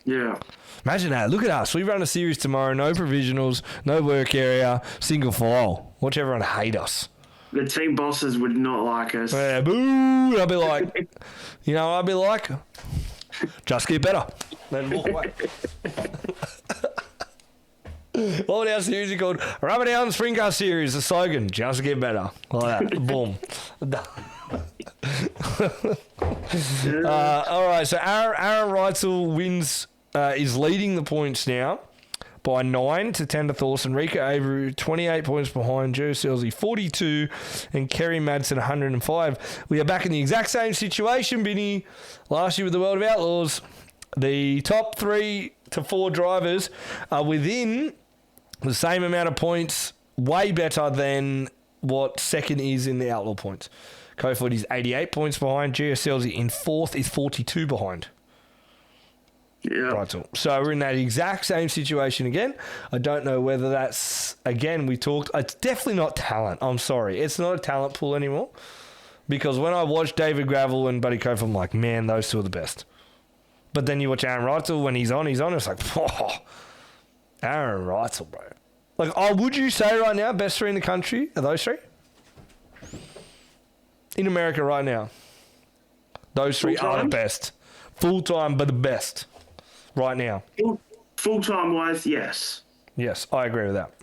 Yeah. Imagine that. Look at us. We run a series tomorrow. No provisionals, no work area, single file. Watch everyone hate us. The team bosses would not like us. Yeah, boo. I'll be like, I'll be like, just get better. Then walk away. What would our series be called? Rub It Down Sprintcar Series, the slogan, just get better. Like that. Boom. All right, so Aaron Reutzel wins, is leading the points now by 9 to 10 to Thorson. Rico Avery, 28 points behind. Joe Selzy, 42, and Kerry Madsen, 105. We are back in the exact same situation, Binny, last year with the World of Outlaws. The top 3 to 4 drivers are within the same amount of points, way better than what second is in the Outlaw points. Cofoot is 88 points behind. GSLZ in 4th is 42 behind. Yeah. Right. So we're in that exact same situation again. I don't know whether that's, again, we talked, it's definitely not talent. I'm sorry. It's not a talent pool anymore. Because when I watch David Gravel and Buddy Cofoot, I'm like, man, those two are the best. But then you watch Aaron Reutzel, when he's on, it's like, Aaron Reutzel, bro. Like, would you say right now, best 3 in the country are those 3? In America right now. Those 3 are the best. Full-time, but the best right now. Full-time wise, yes. Yes, I agree with that.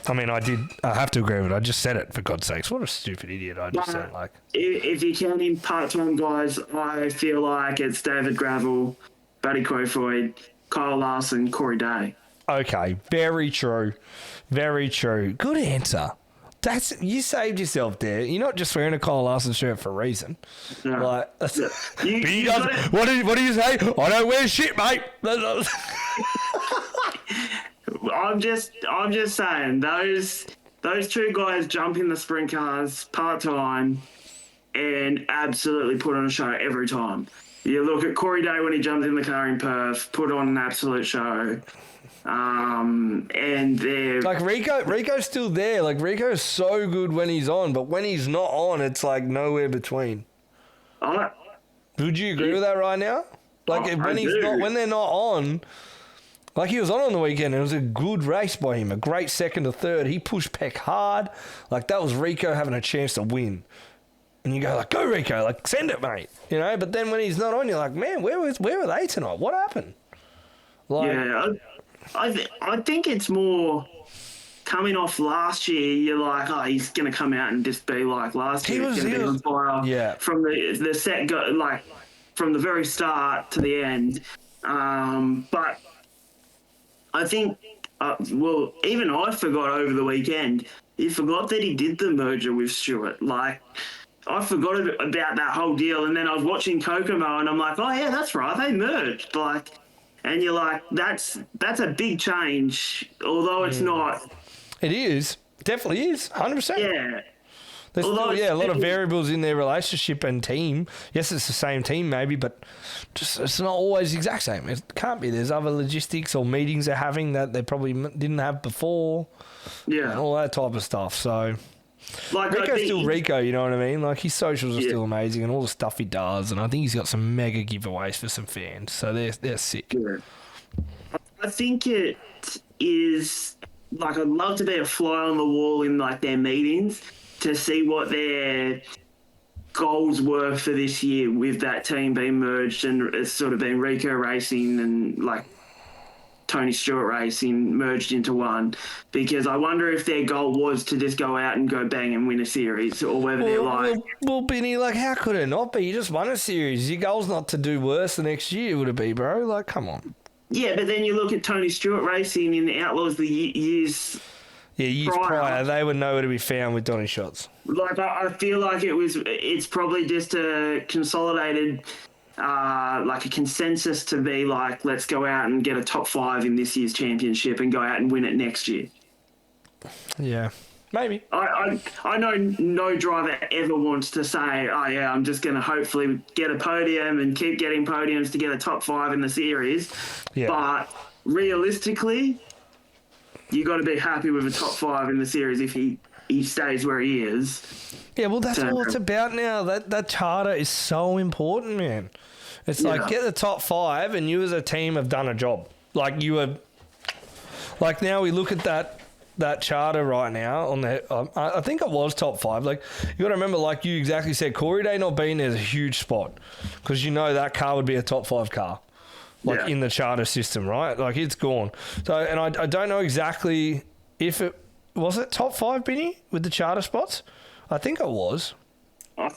I mean, I have to agree with it. I just said it, for God's sakes. What a stupid idiot I just said. Like, if you're counting part-time guys, I feel like it's David Gravel, Buddy Cofoot, Kyle Larson, Corey Day. Okay, very true. Very true. Good answer. You saved yourself there. You're not just wearing a Kyle Larson shirt for a reason. No. Like, what do you say? I don't wear shit, mate. I'm just saying those 2 guys jump in the sprint cars part time and absolutely put on a show every time. You look at Corey Day when he jumped in the car in Perth, put on an absolute show. And they're like Rico's still there. Like, Rico's so good when he's on, but when he's not on, it's like nowhere between. Would you agree with that right now? Like, when they're not on, like he was on the weekend, it was a good race by him, a great 2nd to 3rd. He pushed Peck hard. Like, that was Rico having a chance to win. And you go like, go Rico, like send it, mate. You know, but then when he's not on, you're like, man, where were they tonight? What happened? Like, yeah, I think it's more coming off last year. You're like, oh, he's gonna come out and just be like last year. He's gonna be on fire. Yeah. From the set go, like from the very start to the end. But I think, well, even I forgot over the weekend. You forgot that he did the merger with Stewart. Like, I forgot about that whole deal, and then I was watching Kokomo, and I'm like, oh yeah, that's right, they merged. Like, and you're like, that's a big change, although it's not. It is, definitely is, 100%. Yeah. There's still, a lot of variables in their relationship and team. Yes, it's the same team maybe, but just it's not always the exact same. It can't be. There's other logistics or meetings they're having that they probably didn't have before. Yeah. And all that type of stuff. So, like, Rico's still Rico, you know what I mean? Like, his socials are still amazing and all the stuff he does. And I think he's got some mega giveaways for some fans. So they're sick. Yeah. I think it is, like, I'd love to be a fly on the wall in, like, their meetings to see what their goals were for this year with that team being merged, and it's sort of been Rico Racing and, like, Tony Stewart Racing merged into one, because I wonder if their goal was to just go out and go bang and win a series, or whether they're like... Well, Benny, like, how could it not be? You just won a series. Your goal's not to do worse the next year, would it be, bro? Like, come on. Yeah, but then you look at Tony Stewart Racing in the Outlaws the years... Yeah, years prior, they were nowhere to be found with Donny shots. Like, I feel like it's probably just a consolidated... like a consensus to be like, let's go out and get a top 5 in this year's championship and go out and win it next year. Yeah, maybe. I know no driver ever wants to say, oh yeah, I'm just going to hopefully get a podium and keep getting podiums to get a top 5 in the series. Yeah. But realistically, you got to be happy with a top 5 in the series if he stays where he is. Yeah, well, that's all it's about now. That charter is so important, man. It's like, get the top 5 and you as a team have done a job. Like, you are... Like, now we look at that charter right now on the... I think it was top 5. Like, you got to remember, like you exactly said, Corey Day not being there is a huge spot, because you know that car would be a top 5 car. Like, in the charter system, right? Like, it's gone. So, and I don't know exactly if it... Was it top 5, Benny, with the charter spots? I think it was.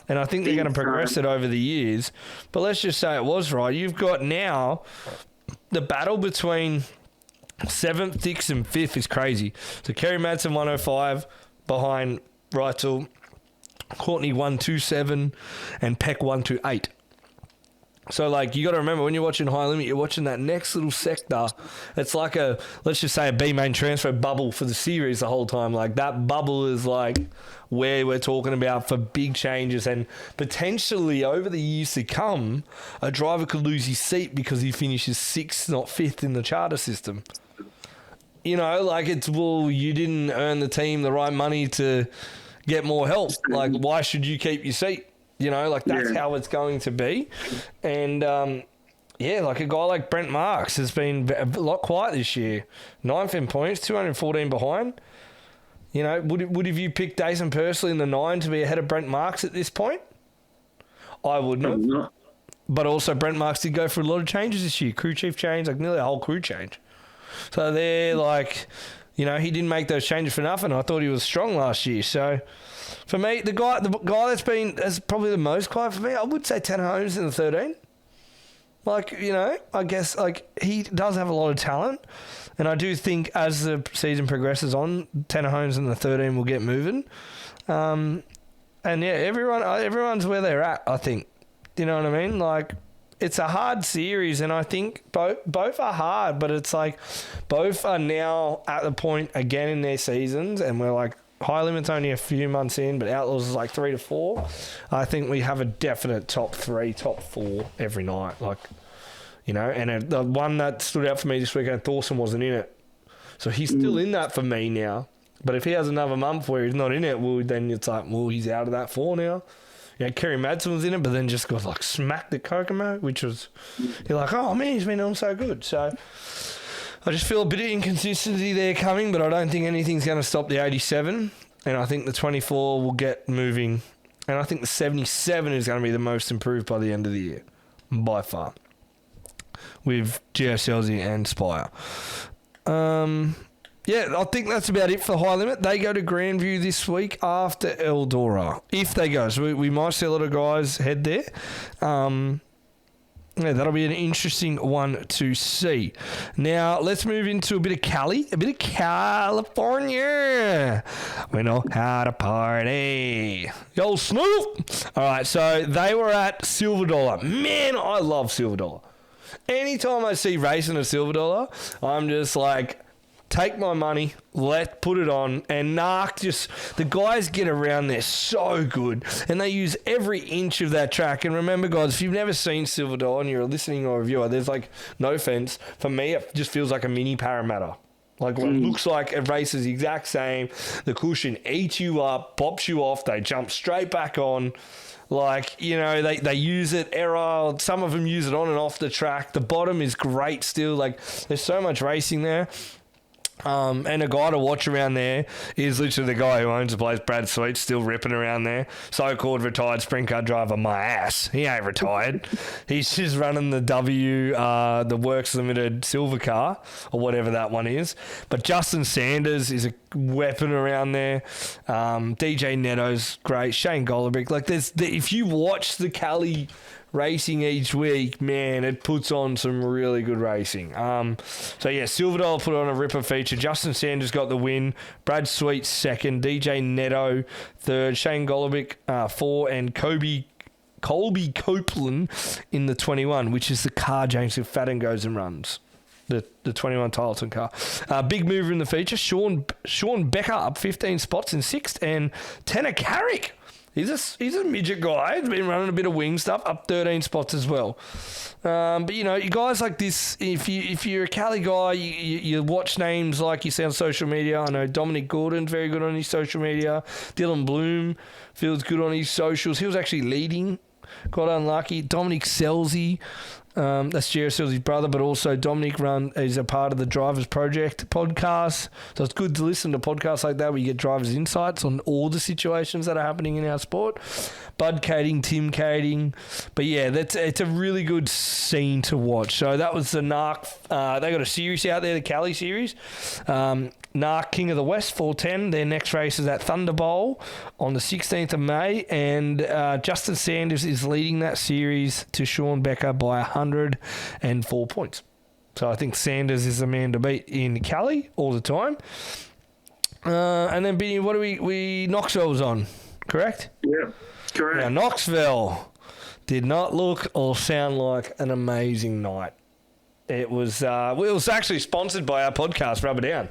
And I think they're going to progress it over the years. But let's just say it was right. You've got now the battle between 7th, 6th and 5th is crazy. So Kerry Madsen 105 behind Reutzel, Courtney 127 and Peck 128. So, like, you got to remember, when you're watching High Limit, you're watching that next little sector. It's like let's just say a B main transfer bubble for the series the whole time. Like, that bubble is, like, where we're talking about for big changes. And potentially, over the years to come, a driver could lose his seat because he finishes 6th, not 5th in the charter system. You know, like, it's, well, you didn't earn the team the right money to get more help. Like, why should you keep your seat? You know, like, that's how it's going to be. And, like a guy like Brent Marks has been a lot quiet this year. 9th in points, 214 behind. You know, would have you picked Jason Pursley in the 9 to be ahead of Brent Marks at this point? I wouldn't have. But also, Brent Marks did go through a lot of changes this year. Crew chief change, like nearly a whole crew change. So they're like, you know, he didn't make those changes for nothing. I thought he was strong last year. So... For me, the guy that's probably the most quiet for me, I would say Tanner Holmes in the 13. Like, you know, I guess, like, he does have a lot of talent. And I do think as the season progresses on, Tanner Holmes in the 13 will get moving. And, yeah, everyone's where they're at, I think. You know what I mean? Like, it's a hard series, and I think both are hard, but it's like both are now at the point again in their seasons, and we're like, High Limit's only a few months in, but Outlaws is like 3 to 4. I think we have a definite top 3, top 4 every night. Like, you know, and the one that stood out for me this weekend, Thorson wasn't in it. So he's still in that for me now. But if he has another month where he's not in it, well, then it's like, well, he's out of that 4 now. You know, Kerry Madsen was in it, but then just got like smacked at Kokomo, which was, you're like, oh man, he's been on so good. So I just feel a bit of inconsistency there coming, but I don't think anything's going to stop the 87. And I think the 24 will get moving And I think the 77 is going to be the most improved by the end of the year, by far, with GSLZ and Spire. Yeah, I think that's about it for High Limit. They go to Grandview this week after Eldora, if they go. So we might see a lot of guys head there. Yeah, that'll be an interesting one to see. Now, let's move into a bit of Cali, a bit of California. We know how to party. Yo, Snoop. All right, so they were at Silver Dollar. Man, I love Silver Dollar. Anytime I see racing at Silver Dollar, I'm just like, take my money, put it on, and the guys get around there so good, and they use every inch of that track. And remember, guys, if you've never seen Silver Dollar and you're a listening or a viewer, there's like, no offense, for me, it just feels like a mini Parramatta. Like, it looks like it races the exact same. The cushion eats you up, pops you off, they jump straight back on. Like, you know, they use it, some of them use it on and off the track. The bottom is great still. Like, there's so much racing there. And a guy to watch around there is literally the guy who owns the place, Brad Sweet, still ripping around there. So-called retired sprint car driver, my ass. He ain't retired. He's just running the the Works Limited silver car, or whatever that one is. But Justin Sanders is a weapon around there. DJ Neto's great. Shane Golobic. Like, if you watch the Cali racing each week, man, it puts on some really good racing. So yeah, Silver Dollar put on a ripper feature. Justin Sanders got the win. Brad Sweet second. DJ Neto third. Shane Golobic 4, and Colby Copeland in the 21, which is the car James McFadden goes and runs. The 21 Tarleton car. Big mover in the feature. Sean Becker up 15 spots in 6th, and Tanner Carrick. He's a midget guy. He's been running a bit of wing stuff, up 13 spots as well. But, you know, you guys like this, if you're a Cali guy, you watch names like you see on social media. I know Dominic Gordon's very good on his social media. Dylan Bloom feels good on his socials. He was actually leading. Got unlucky. Dominic Selzy. That's Jerry Selzy's brother, but also Dominic is a part of the Drivers Project podcast. So it's good to listen to podcasts like that where you get drivers' insights on all the situations that are happening in our sport. Bud Kading, Tim Kading. But yeah, it's a really good scene to watch. So that was the NARC. They got a series out there, the Cali series. NARC King of the West 410. Their next race is at Thunder Bowl on the 16th of May. And Justin Sanders is leading that series to Sean Becker by 104 points. So I think Sanders is the man to beat in Cali all the time. And then, Benny, what do we Knoxville was on, correct? Yeah, correct. Now, Knoxville did not look or sound like an amazing night. It was actually sponsored by our podcast, Rubber Down,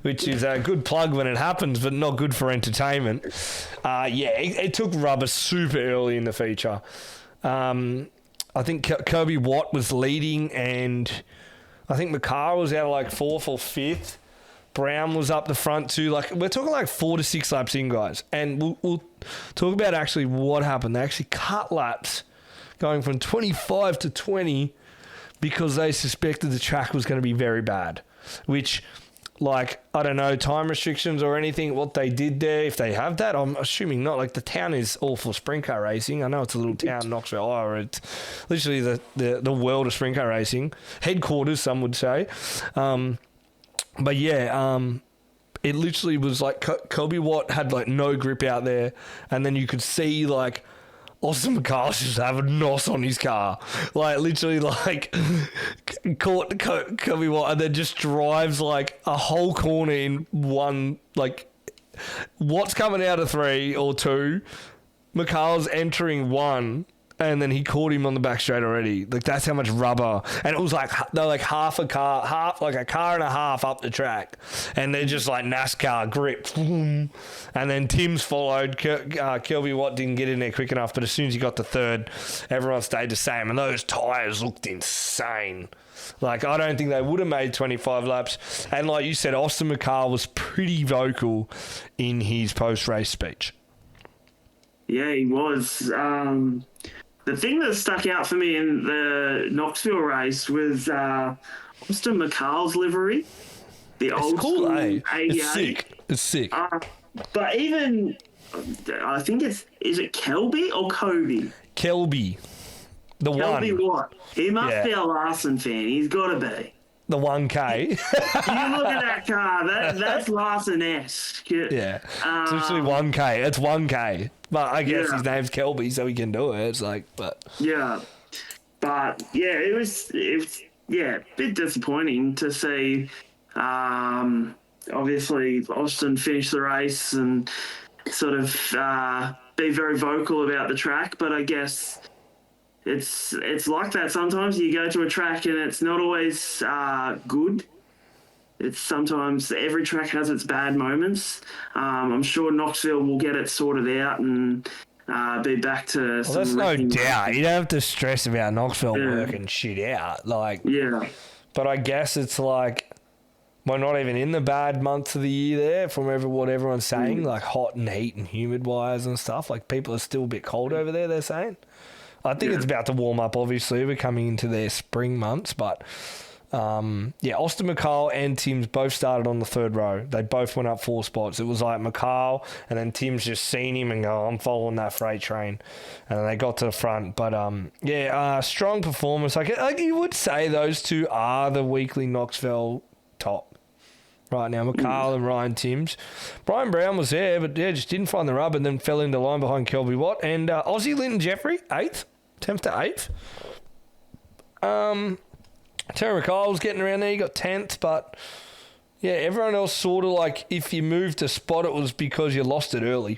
which is a good plug when it happens, but not good for entertainment. It took rubber super early in the feature. I think Kobe Watt was leading, and I think McCarr was out of like 4th or 5th. Brown was up the front too. Like, we're talking like 4 to 6 laps in, guys. And we'll talk about actually what happened. They actually cut laps going from 25 to 20 because they suspected the track was going to be very bad, which, like, I don't know, time restrictions or anything, what they did there, if they have that, I'm assuming not. Like, the town is all for sprint car racing. I know it's a little town, Knoxville, Iowa. It's literally the world of sprint car racing. Headquarters, some would say. But yeah, it literally was like Kobe Watt had like no grip out there, and then you could see like Austin McCarthy just have a nos on his car. Like, literally, like, caught Kobe Watt and then just drives, like, a whole corner in one, like, Watt's coming out of 3 or 2, McCar's entering 1, and then he caught him on the back straight already. Like, that's how much rubber. And it was like, they're like like a car and a half up the track. And they're just like NASCAR grip. And then Tim's followed. Kelby Watt didn't get in there quick enough, but as soon as he got to 3rd, everyone stayed the same. And those tyres looked insane. Like, I don't think they would have made 25 laps. And like you said, Austin McCarr was pretty vocal in his post-race speech. Yeah, he was. The thing that stuck out for me in the Knoxville race was Austin McCall's livery. The old cool, school eh? 88. It's sick. It's sick. But even, I think it's is it Kelby or Kobe? Kelby. The Kelby one. what? He must be a Larson fan. He's got to be. The 1K. You look at that car. That's Larson-esque. Yeah. It's actually 1K. It's 1K. But I guess his name's Kelby, so he can do it. It's like, but. Yeah. But, yeah, it was a bit disappointing to see, obviously, Austin finish the race and sort of be very vocal about the track. But I guess it's like that. Sometimes you go to a track and it's not always good. It's sometimes every track has its bad moments. I'm sure Knoxville will get it sorted out and be back to some... There's no doubt. You don't have to stress about Knoxville working shit out. Like, but I guess it's like we're not even in the bad months of the year there from what everyone's saying, like hot and heat and humid wise and stuff. Like people are still a bit cold over there, they're saying. I think it's about to warm up, obviously. We're coming into their spring months, but... Austin McCall and Tim's both started on the third row. They both went up 4 spots. It was like McCall and then Tim's just seen him and go, I'm following that freight train. And then they got to the front. But, strong performance. Like you would say those two are the weekly Knoxville top right now. McCall and Ryan Timms. Brian Brown was there, but, just didn't find the rub and then fell into line behind Kelby Watt. And Aussie Linton Jeffrey, 8th. 10th to 8th. Terry McCall was getting around there. He got 10th, but everyone else sort of like if you moved a spot, it was because you lost it early.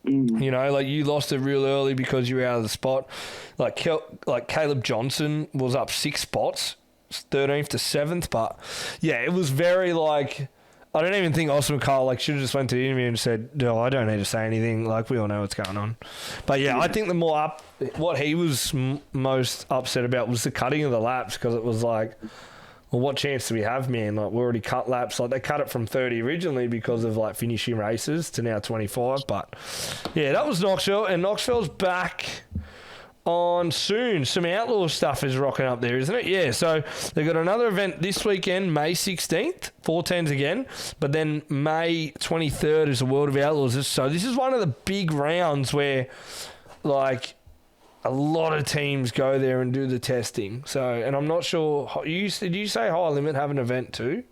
You know, like you lost it real early because you were out of the spot. Like Caleb Johnson was up 6 spots, 13th to 7th, but it was very like. I don't even think Austin McCall should have just went to the interview and said, no, I don't need to say anything. Like, we all know what's going on. But, I think what he was most upset about was the cutting of the laps because it was like, well, what chance do we have, man? Like, we already cut laps. Like, they cut it from 30 originally because of, like, finishing races to now 25. But, that was Knoxville. And Knoxville's back on soon. Some Outlaw stuff is rocking up there, isn't it? Yeah, so they've got another event this weekend, May 16th, 410s again, but then May 23rd is the World of Outlaws. So this is one of the big rounds where, like, a lot of teams go there and do the testing. So, and I'm not sure, did you say High Limit have an event too?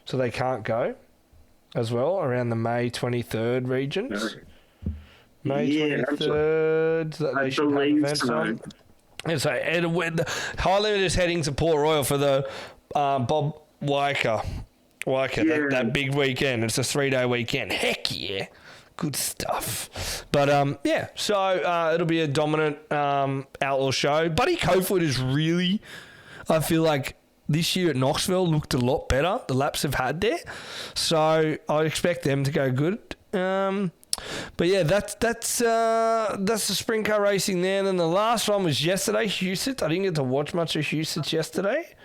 So they can't go as well around the May 23rd regions? May 23rd, that they should have events on. And so High Limit is heading to Port Royal for the Bob Weicker, that big weekend. It's a 3-day weekend. Heck yeah. Good stuff. But, so it'll be a dominant Outlaw show. Buddy Cofoot is really, I feel like, this year at Knoxville looked a lot better, the laps they've had there. So I expect them to go good. But that's the Sprint Car Racing there. And then the last one was yesterday, Houston. I didn't get to watch much of Houston yesterday.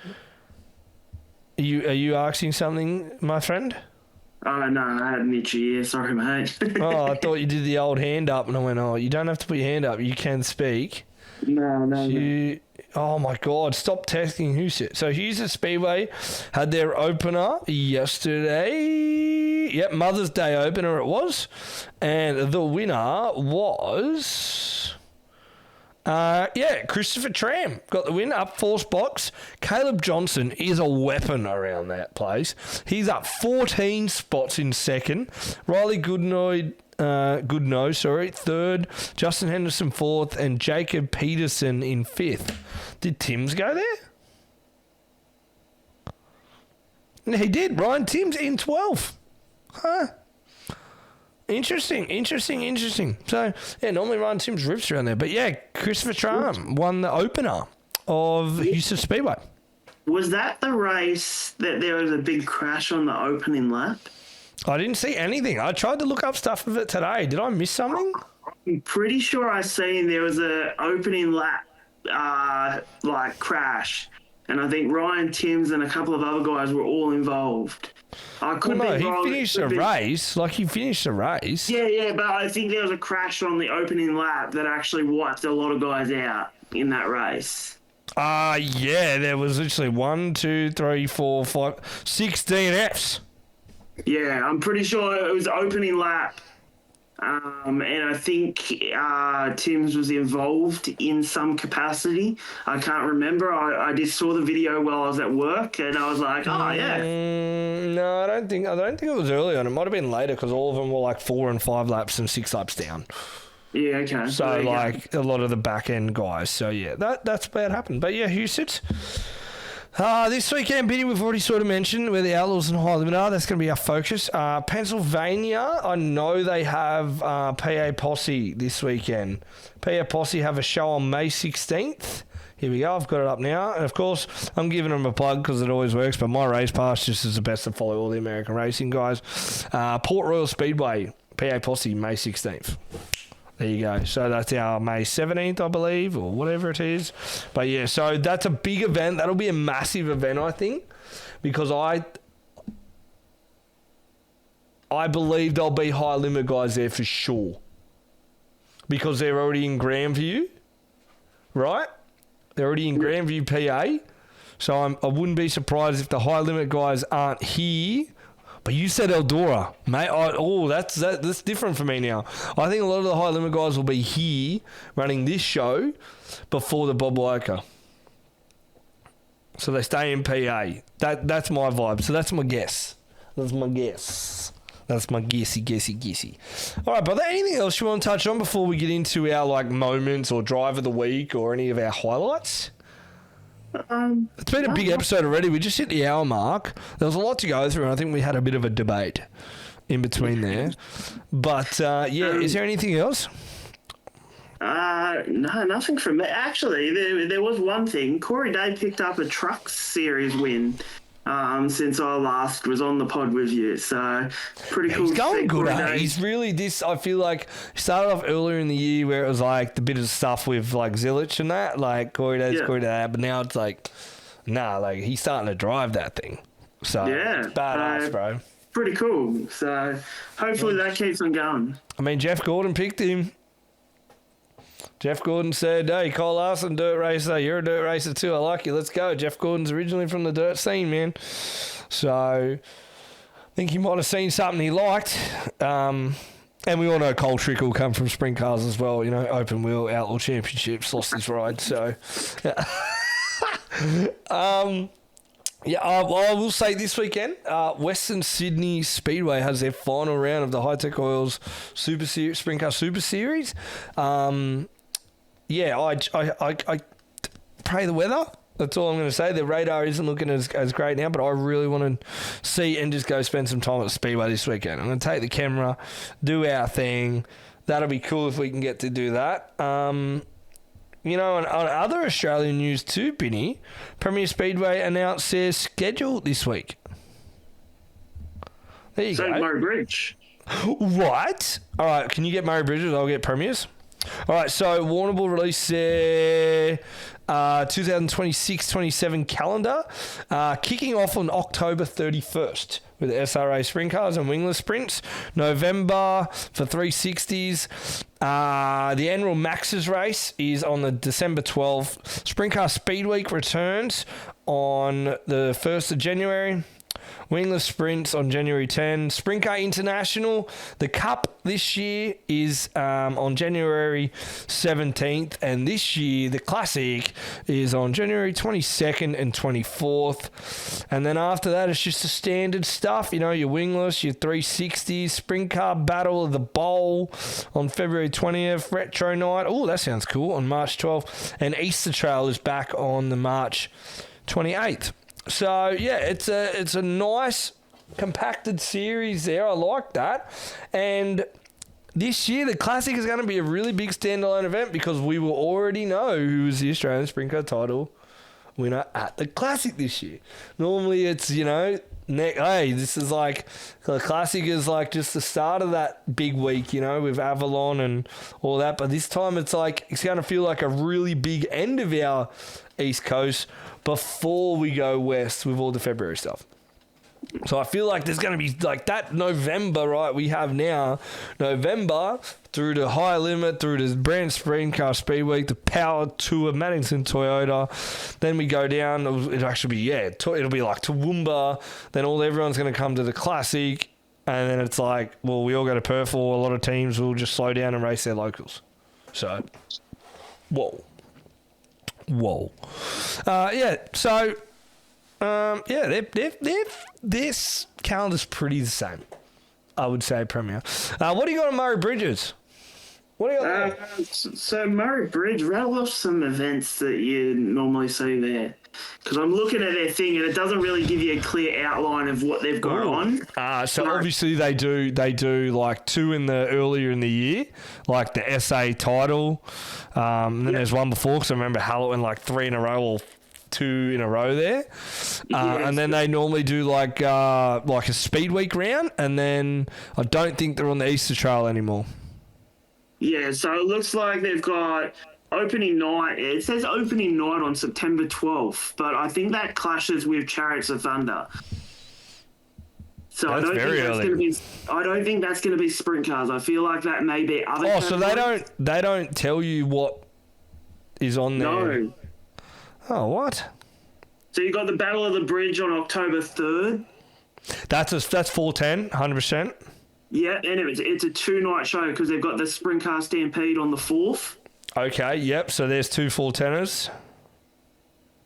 Are you asking something, my friend? Oh, no, I had an itchy ear. Sorry, mate. I thought you did the old hand up, and I went, you don't have to put your hand up. You can speak. No. Oh, my God. Stop testing Houston. So Houston Speedway had their opener yesterday. Yep, Mother's Day opener it was. And the winner was... Christopher Tram got the win, up 4 spots. Caleb Johnson is a weapon around that place. He's up 14 spots in second. Riley Goodnow, third. Justin Henderson, 4th. And Jacob Peterson in 5th. Did Timms go there? He did. Ryan Timms in 12th. Huh? Interesting. So, normally Ryan Timms rips around there. But, Christopher Tram won the opener of Houston Speedway. Was that the race that there was a big crash on the opening lap? I didn't see anything. I tried to look up stuff of it today. Did I miss something? I'm pretty sure I seen there was a opening lap, crash. And I think Ryan Timms and a couple of other guys were all involved. I could be wrong. He finished the race. Yeah, but I think there was a crash on the opening lap that actually wiped a lot of guys out in that race. There was literally 1, 2, 3, 4, 5, 16 Fs. Yeah, I'm pretty sure it was opening lap. And I think Tim's was involved in some capacity. I can't remember. I just saw the video while I was at work, and I was like, "Oh yeah." No, I don't think it was early on. It might have been later because all of them were like 4 and 5 laps and 6 laps down. Yeah, okay. So like a lot of the back end guys. So yeah, that's about happened. But yeah, Houston. This weekend, Biddy, we've already sort of mentioned where the Outlaws and High Limit are. That's going to be our focus. Pennsylvania, I know they have PA Posse this weekend. PA Posse have a show on May 16th. Here we go. I've got it up now. And, of course, I'm giving them a plug because it always works, but my race pass just is the best to follow all the American racing guys. Port Royal Speedway, PA Posse, May 16th. There you go. So that's our May 17th, I believe, or whatever it is. But yeah, so that's a big event. That'll be a massive event, I think, because I believe there'll be high limit guys there for sure. Because they're already in Grandview, right? They're already in Grandview, PA. So I wouldn't be surprised if the high limit guys aren't here. But you said Eldora, mate. That's different for me now. I think a lot of the high limit guys will be here running this show before the Bob Walker. So they stay in PA. That's my vibe. So that's my guess. That's my guessy. All right, brother. Anything else you want to touch on before we get into our like moments or drive of the week or any of our highlights? It's been a big episode already. We just hit the hour mark. There was a lot to go through, and I think we had a bit of a debate in between there. But, is there anything else? No, nothing from me. Actually, there was one thing. Corey Day picked up a Truck Series win since I last was on the pod with you. So, pretty cool. He's going good, eh? He's really I feel like, he started off earlier in the year where it was like the bit of stuff with like Zilich and that, like Corey Day, but now it's like, like he's starting to drive that thing. So, badass, bro. Pretty cool. So, hopefully that keeps on going. I mean, Jeff Gordon picked him. Jeff Gordon said, "Hey, Cole Larson, dirt racer. You're a dirt racer too. I like you. Let's go." Jeff Gordon's originally from the dirt scene, man. So I think he might have seen something he liked. And we all know Cole Trickle come from sprint cars as well. You know, open wheel, outlaw championships, lost his ride. So, I will say this weekend, Western Sydney Speedway has their final round of the High Tech Oils Sprintcar Super Series. I pray the weather. That's all I'm going to say. The radar isn't looking as great now, but I really want to see and just go spend some time at the Speedway this weekend. I'm going to take the camera, do our thing. That'll be cool if we can get to do that. On other Australian news too, Binny, Premier Speedway announced their schedule this week. There you go. Murray Bridge. What? All right, can you get Murray Bridges? I'll get Premiers. All right, so Warrnambool will release their 2026-27 calendar, kicking off on October 31st with SRA sprint cars and wingless sprints. November for 360s. The annual Max's race is on the December 12th. Sprint Car Speed Week returns on the 1st of January. Wingless sprints on January 10. Sprint Car International, the Cup this year is on January 17th. And this year, the Classic is on January 22nd and 24th. And then after that, it's just the standard stuff. You know, your wingless, your 360s, Sprint Car Battle of the Bowl on February 20th. Retro Night, oh, that sounds cool, on March 12th. And Easter Trail is back on the March 28th. So, yeah, it's a nice compacted series there. I like that. And this year, the Classic is going to be a really big standalone event because we will already know who is the Australian Sprint Car title winner at the Classic this year. Normally, it's, this is like, the Classic is like just the start of that big week, with Avalon and all that. But this time, it's going to feel like a really big end of our East Coast before we go west with all the February stuff. So I feel like there's going to be like that November, right? We have now November through to High Limit, through to Brand Sprint Car Speed Week, the Power Tour, Maddington Toyota. Then we go down. It'll actually be, it'll be like Toowoomba. Then everyone's going to come to the Classic. And then it's like, well, we all go to Perth, or a lot of teams will just slow down and race their locals. So, whoa. Yeah, so, this calendar's pretty the same, I would say, Premier. What do you got on Murray Bridges? What do you got there? So Murray Bridge, rattle off some events that you normally see there. Because I'm looking at their thing and it doesn't really give you a clear outline of what they've got on. So obviously they do like two earlier in the year, like the SA title. And then there's one before, because I remember Hallett went like 3 in a row or 2 in a row there. And then they normally do like a speed week round, and then I don't think they're on the Easter Trail anymore. Yeah, so it looks like they've got opening night. It says opening night on September 12th, but I think that clashes with Chariots of Thunder. So I don't think that's going to be sprint cars. I feel like that may be other. Oh, so they don't tell you what is on there. No. Oh, what? So you got the Battle of the Bridge on October 3rd. That's 410, 100%. Yeah, and it's a 2-night show because they've got the Sprint Car Stampede on the 4th. Okay, yep. So there's 2 410ers.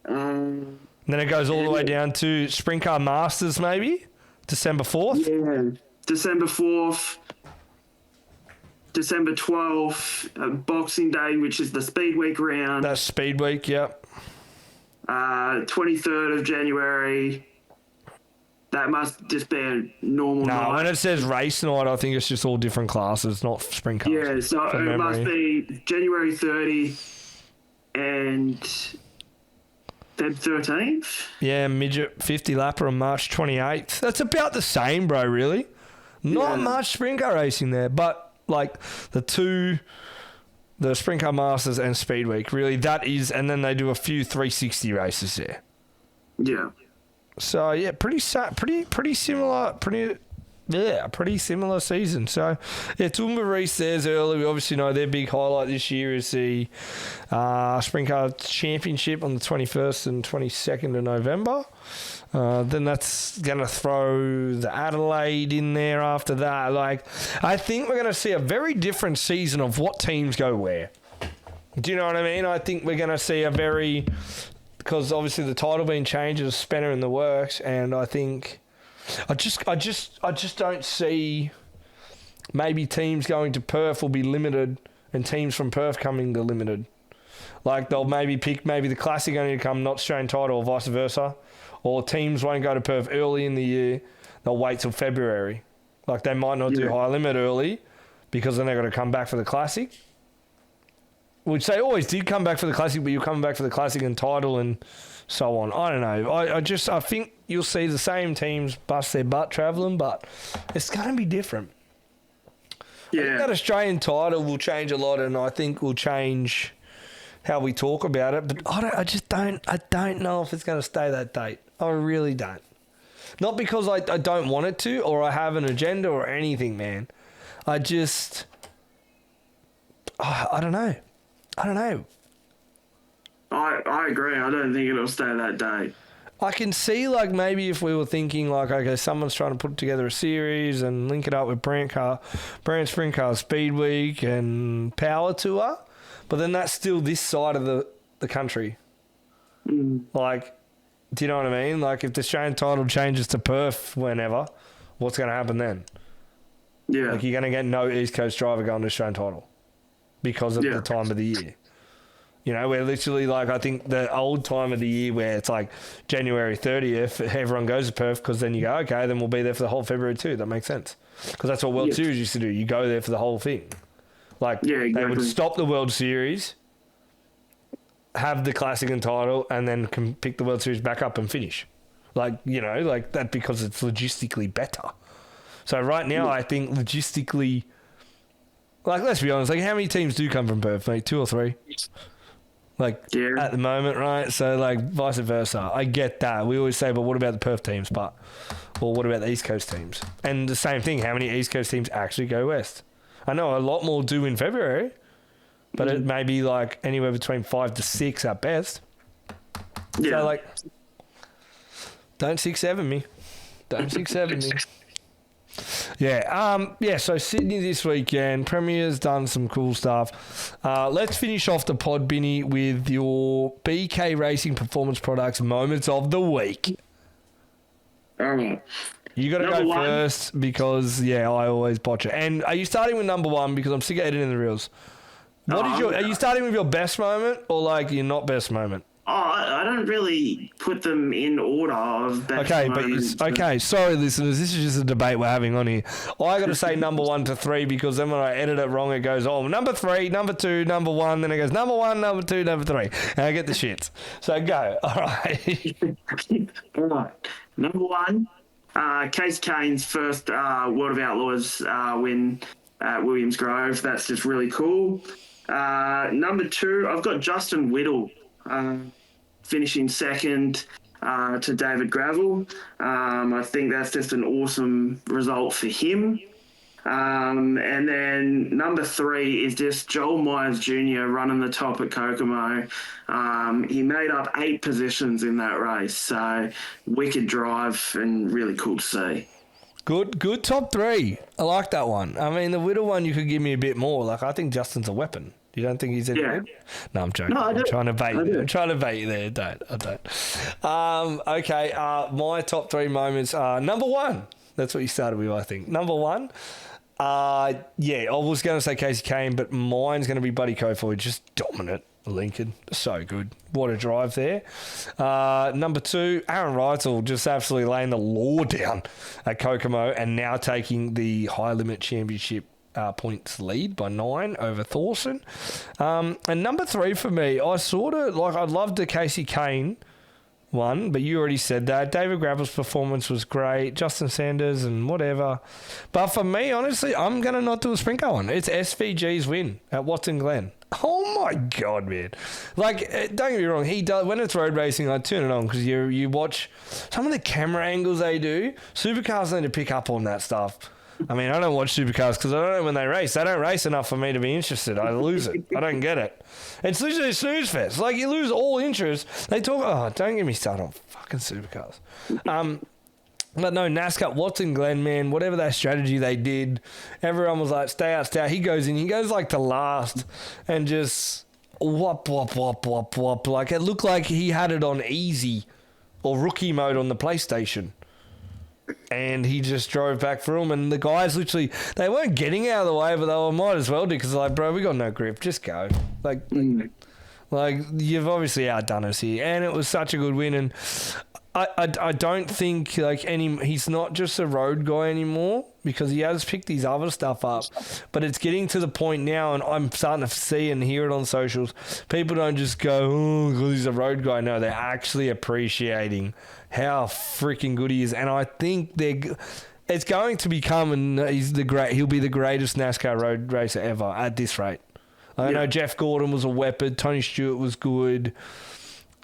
Then it goes all the way down to Sprint Car Masters, maybe December 4th. Yeah, December 4th, December 12th, Boxing Day, which is the Speed Week round. That's Speed Week, yep. 23rd of January. That must just be a normal night. No, when it says race night, I think it's just all different classes, not sprint cars. Yeah, so it must be January 30 and Feb 13th. Yeah, midget 50 lapper on March 28th. That's about the same, bro, really. Not much sprint car racing there, but like the Sprint Car Masters and Speed Week, really, that is, and then they do a few 360 races there. Yeah. So yeah, pretty similar season. So yeah, Toowoomba Reese there's early. We obviously know their big highlight this year is the Sprint Car Championship on the 21st and 22nd of November. Then that's going to throw the Adelaide in there after that. Like, I think we're going to see a very different season of what teams go where. Do you know what I mean? I think we're going to see because obviously the title being changed is a spanner in the works, and I think I just don't see maybe teams going to Perth will be limited and teams from Perth coming to limited. Like they'll maybe pick the Classic only to come, not Australian title, or vice versa. Or teams won't go to Perth early in the year. They'll wait till February. Like they might not do high limit early because then they've got to come back for the Classic. Which they always did come back for the Classic, but you're coming back for the Classic and title and so on. I don't know. I think you'll see the same teams bust their butt travelling, but it's going to be different. Yeah. I think that Australian title will change a lot, and I think will change how we talk about it. But I don't know if it's going to stay that date. I really don't. Not because I don't want it to, or I have an agenda or anything, man. I don't know. I agree. I don't think it'll stay that day. I can see, like, maybe if we were thinking, like, okay, someone's trying to put together a series and link it up with Brand Sprint Car Speed Week and Power Tour, but then that's still this side of the country. Like, do you know what I mean? Like, if the Australian title changes to Perth whenever, what's going to happen then? Yeah. Like, you're going to get no East Coast driver going to Australian title because of the time of the year. You know, we're literally like, I think the old time of the year where it's like January 30th, everyone goes to Perth because then you go, okay, then we'll be there for the whole February too. That makes sense. Because that's what World Series used to do. You go there for the whole thing. Like, they would stop the World Series, have the Classic and title, and then can pick the World Series back up and finish. Like, you know, like that because it's logistically better. So right now, I think logistically, like, let's be honest, like, how many teams do come from Perth, mate? 2 or 3? Like, at the moment, right? So, like, vice versa. I get that. We always say, but what about the Perth teams? Or what about the East Coast teams? And the same thing, how many East Coast teams actually go west? I know a lot more do in February, but it may be, like, anywhere between 5 to 6 at best. Yeah. So, like, don't 6-7 me. Don't 6-7 me. Yeah. So Sydney this weekend. Premier's done some cool stuff. Let's finish off the pod, Binny, with your BK Racing Performance Products Moments of the Week. All right. You got to go first because, I always botch it. And are you starting with number one? Because I'm sick of editing the reels. Are you starting with your best moment or like your not best moment? I don't really put them in order of best moments. Sorry, listeners. This is just a debate we're having on here. I got to say number 1 to 3 because then when I edit it wrong, it goes, number 3, number 2, number 1. Then it goes number 1, number 2, number 3. And I get the shits. So go. All right. All right. Number 1, KASEY Kahne's first World of Outlaws win at Williams Grove. That's just really cool. Number 2, I've got Justin Whittle. Finishing second to David Gravel. I think that's just an awesome result for him. And then number 3 is just Joel Myers Jr. running the top at Kokomo. He made up 8 positions in that race. So wicked drive and really cool to see. Good top 3. I like that one. I mean, the Whittle one, you could give me a bit more. Like, I think Justin's a weapon. You don't think he's any good? No, I'm joking. I'm trying to bait you. I'm trying to bait you there. I don't. Okay, my top 3 moments are number 1. That's what you started with, I think. Number 1. I was going to say KASEY Kahne, but mine's going to be Buddy Kofoid. Just dominant. Lincoln. So good. What a drive there. Number 2, Aaron Reutzel just absolutely laying the law down at Kokomo and now taking the High Limit Championship points lead by 9 over Thorson. And number 3 for me, I loved the KASEY Kahne one, but you already said that. David Gravel's performance was great. Justin Sanders and whatever. But for me, honestly, I'm going to not do a Sprintcar one. It's SVG's win at Watson Glen. Oh my God, man. Like, don't get me wrong, he does, when it's road racing, I turn it on because you watch some of the camera angles they do. Supercars need to pick up on that stuff. I mean, I don't watch supercars because I don't know when they race. They don't race enough for me to be interested. I lose it. I don't get it. It's literally a snooze fest. Like, you lose all interest. They talk, don't get me started on fucking supercars. But no, NASCAR, Watson Glen, man, whatever that strategy they did, everyone was like, stay out. He goes in. He goes like to last and just whop. Like, it looked like he had it on easy or rookie mode on the PlayStation. And he just drove back for him. And the guys literally, they weren't getting out of the way, but they were, might as well do because, like, bro, we got no grip. Just go. Like, you've obviously outdone us here. And it was such a good win. And I don't think, like, he's not just a road guy anymore because he has picked his other stuff up. But it's getting to the point now, and I'm starting to see and hear it on socials. People don't just go, because he's a road guy. No, they're actually appreciating how freaking good he is. And I think it's going to become, and he'll be the greatest NASCAR road racer ever at this rate. I know Jeff Gordon was a weapon. Tony Stewart was good.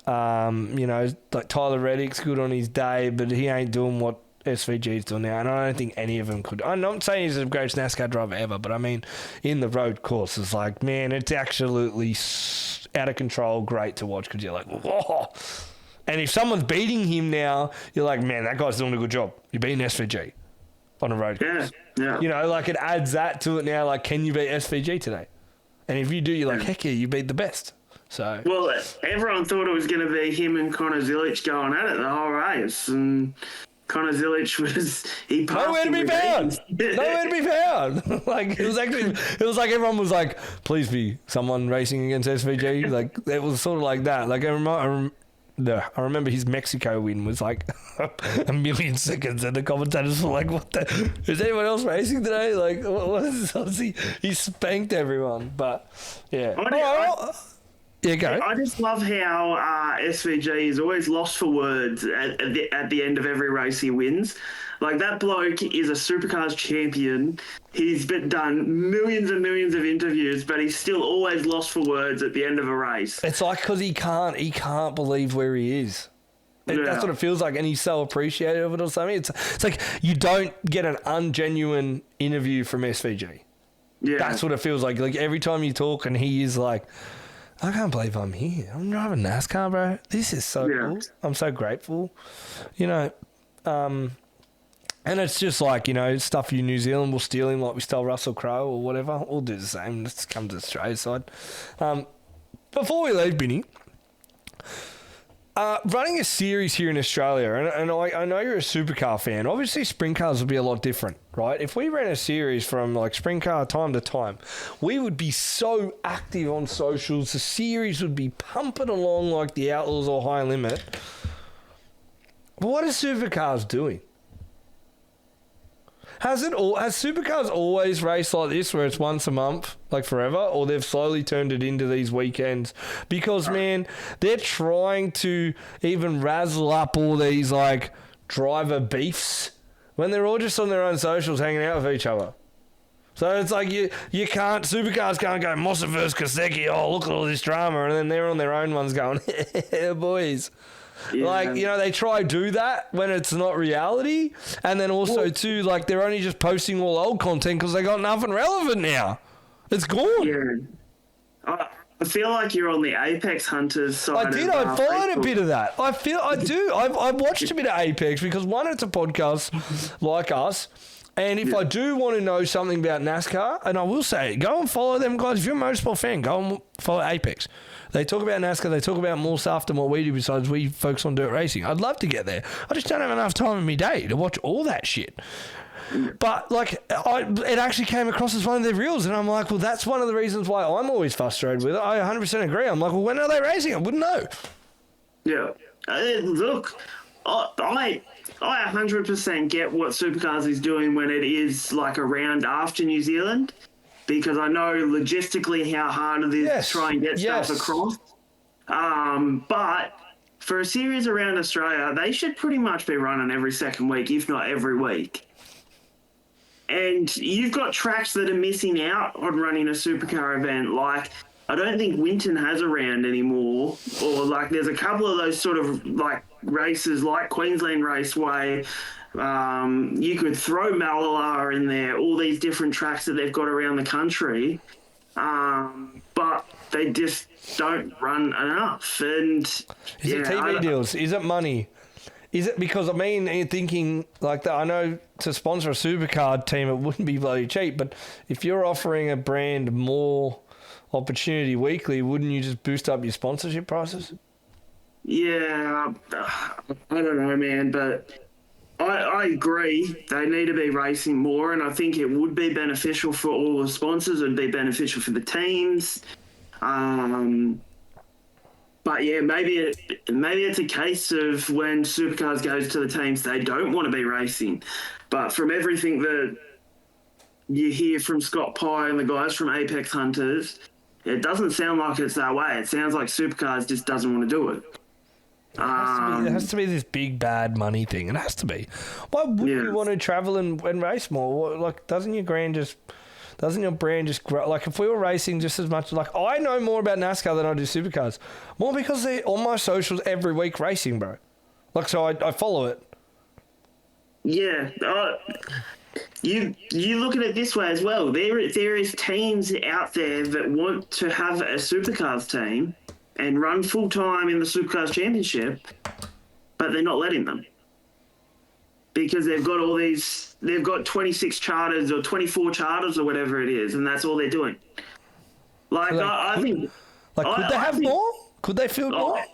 Like Tyler Reddick's good on his day, but he ain't doing what SVG's doing now, and I don't think any of them could. I'm not saying he's the greatest NASCAR driver ever, but I mean, in the road course, it's like, man, it's absolutely out of control, great to watch because you're like, whoa. And if someone's beating him now, you're like, man, that guy's doing a good job. You're beating SVG on a road course. Yeah. You know, like, it adds that to it now. Like, can you beat SVG today? And if you do, you're like, heck yeah, you beat the best. So, well, everyone thought it was going to be him and Connor Zilic going at it the whole race, and Connor Zilic he passed. Nowhere to be found. Nowhere to be found. Like, it was like everyone was like, please be someone racing against SVG. Like, it was sort of like that. Like, I remember his Mexico win was like a million seconds, and the commentators were like, "What the? Is anyone else racing today? Like, what is this?" Obviously, he spanked everyone, but yeah. Go. I just love how SVG is always lost for words at the end of every race he wins. Like, that bloke is a supercars champion. He's done millions and millions of interviews, but he's still always lost for words at the end of a race. It's like because he can't believe where he is. That's what it feels like, and he's so appreciative of it or something. It's like you don't get an ungenuine interview from SVG. Yeah, that's what it feels like. Like, every time you talk, and he is like, I can't believe I'm here. I'm driving NASCAR, bro. This is so cool. I'm so grateful. You know, And it's just like, stuff you New Zealand will steal him like we stole Russell Crowe or whatever. We'll do the same. Let's come to the Australia side. Before we leave, Binny, running a series here in Australia, and I know you're a supercar fan. Obviously, sprint cars would be a lot different, right? If we ran a series from like sprint car time to time, we would be so active on socials. The series would be pumping along like the Outlaws or High Limit. But what are supercars doing? Has supercars always raced like this, where it's once a month, like forever, or they've slowly turned it into these weekends? Because, man, they're trying to even razzle up all these, like, driver beefs when they're all just on their own socials hanging out with each other. So it's like supercars can't go Mossa versus Kaseki, oh, look at all this drama, and then they're on their own ones going, hey, boys. Yeah. Like, they try to do that when it's not reality. And then also, too, like, they're only just posting all old content because they got nothing relevant now. It's gone. Yeah. I feel like you're on the Apex Hunters side. I followed a bit of that. I've watched a bit of Apex because, one, it's a podcast like us. And if I do want to know something about NASCAR, and I will say, go and follow them guys. If you're a motorsport fan, go and follow Apex. They talk about NASCAR. They talk about more stuff than what we do besides we focus on dirt racing. I'd love to get there. I just don't have enough time in my day to watch all that shit. But, like, it actually came across as one of their reels, and I'm like, well, that's one of the reasons why I'm always frustrated with it. I 100% agree. I'm like, well, when are they racing? I wouldn't know. Yeah. Look, I 100% get what Supercars is doing when it is, like, around after New Zealand, because I know logistically how hard it is to try and get stuff across. But for a series around Australia, they should pretty much be running every second week, if not every week. And you've got tracks that are missing out on running a supercar event. Like, I don't think Winton has a round anymore. Or, like, there's a couple of those sort of, like, races like Queensland Raceway. You could throw Malala in there, all these different tracks that they've got around the country. But they just don't run enough. And is it TV deals? Is it money? Is it because, thinking like that, I know to sponsor a supercar team, it wouldn't be bloody cheap, but if you're offering a brand more opportunity weekly, wouldn't you just boost up your sponsorship prices? Yeah, I don't know, man, but I agree. They need to be racing more, and I think it would be beneficial for all the sponsors. It would be beneficial for the teams. But yeah, maybe it's a case of when Supercars goes to the teams, they don't want to be racing. But from everything that you hear from Scott Pye and the guys from Apex Hunters, it doesn't sound like it's that way. It sounds like Supercars just doesn't want to do it. It has to be this big bad money thing. It has to be. Why wouldn't you want to travel and race more? Like, doesn't your brand just grow? Like, if we were racing just as much, like, I know more about NASCAR than I do supercars. More because they're on my socials every week racing, bro. Like, so I follow it. Yeah. You look at it this way as well. There is teams out there that want to have a supercars team and run full time in the Supercars Championship, but they're not letting them because they've got 26 charters or 24 charters or whatever it is, and that's all they're doing. Like, I think, could they have more? Could they field more?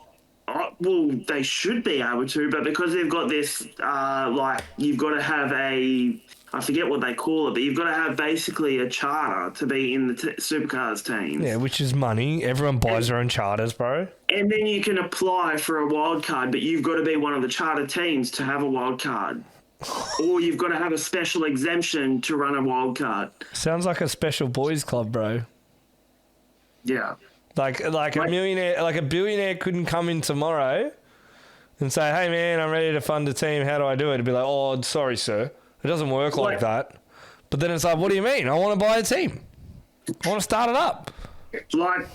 Well, they should be able to, but because they've got this, you've got to have I forget what they call it, but you've got to have basically a charter to be in the supercars teams. Yeah, which is money. Everyone buys their own charters, bro. And then you can apply for a wild card, but you've got to be one of the charter teams to have a wild card. Or you've got to have a special exemption to run a wild card. Sounds like a special boys club, bro. Yeah. Like a millionaire, like a billionaire couldn't come in tomorrow and say, hey, man, I'm ready to fund a team. How do I do it? It'd be like, oh, sorry, sir. It doesn't work like that. But then it's like, what do you mean? I want to buy a team. I want to start it up. Like,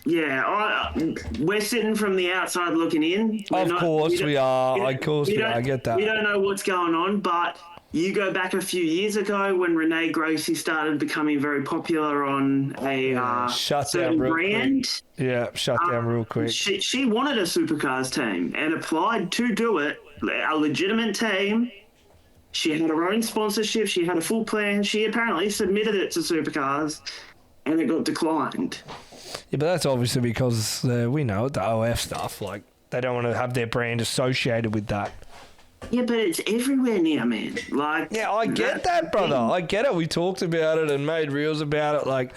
yeah, we're sitting from the outside looking in. Of course we are. I get that. We don't know what's going on, but you go back a few years ago when Renee Gracie started becoming very popular on a certain brand. Yeah, shut down real quick. She wanted a supercars team and applied to do it, a legitimate team. She had her own sponsorship. She had a full plan. She apparently submitted it to Supercars, and it got declined. Yeah, but that's obviously because we know the OF stuff. Like, they don't want to have their brand associated with that. Yeah, but it's everywhere now, man. Like, yeah, I get that, brother. I get it. We talked about it and made reels about it, like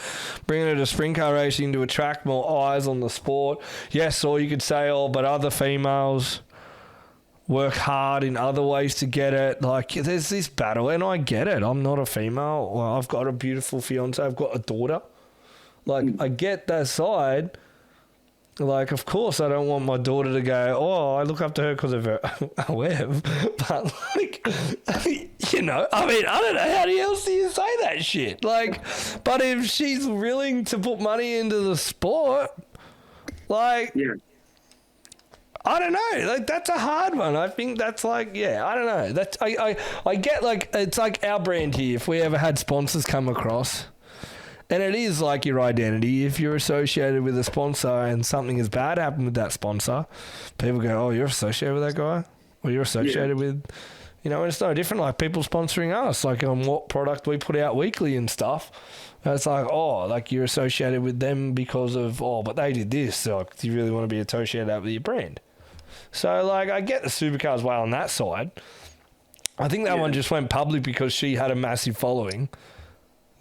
bringing it to Sprintcar Racing to attract more eyes on the sport. Yes, or you could say, oh, but other females work hard in other ways to get it. Like, there's this battle, and I get it. I'm not a female. Well, I've got a beautiful fiance. I've got a daughter. Like, I get that side. Like, of course, I don't want my daughter to go, oh, I look up to her because of her web. But, like, you know, I mean, I don't know. How else do you say that shit? Like, but if she's willing to put money into the sport, like, yeah. I don't know. Like, that's a hard one. I think that's like, yeah, I don't know. That's I get, like, it's like our brand here. If we ever had sponsors come across, and it is like your identity. If you're associated with a sponsor and something is bad happened with that sponsor, people go, oh, you're associated with that guy? Or you're associated with, you know, and it's no different. Like, people sponsoring us, like on what product we put out weekly and stuff. And it's like, oh, like, you're associated with them because of, oh, but they did this. So, like, do you really want to be associated with your brand? So, like, I get the Supercars way on that side. I think that one just went public because she had a massive following.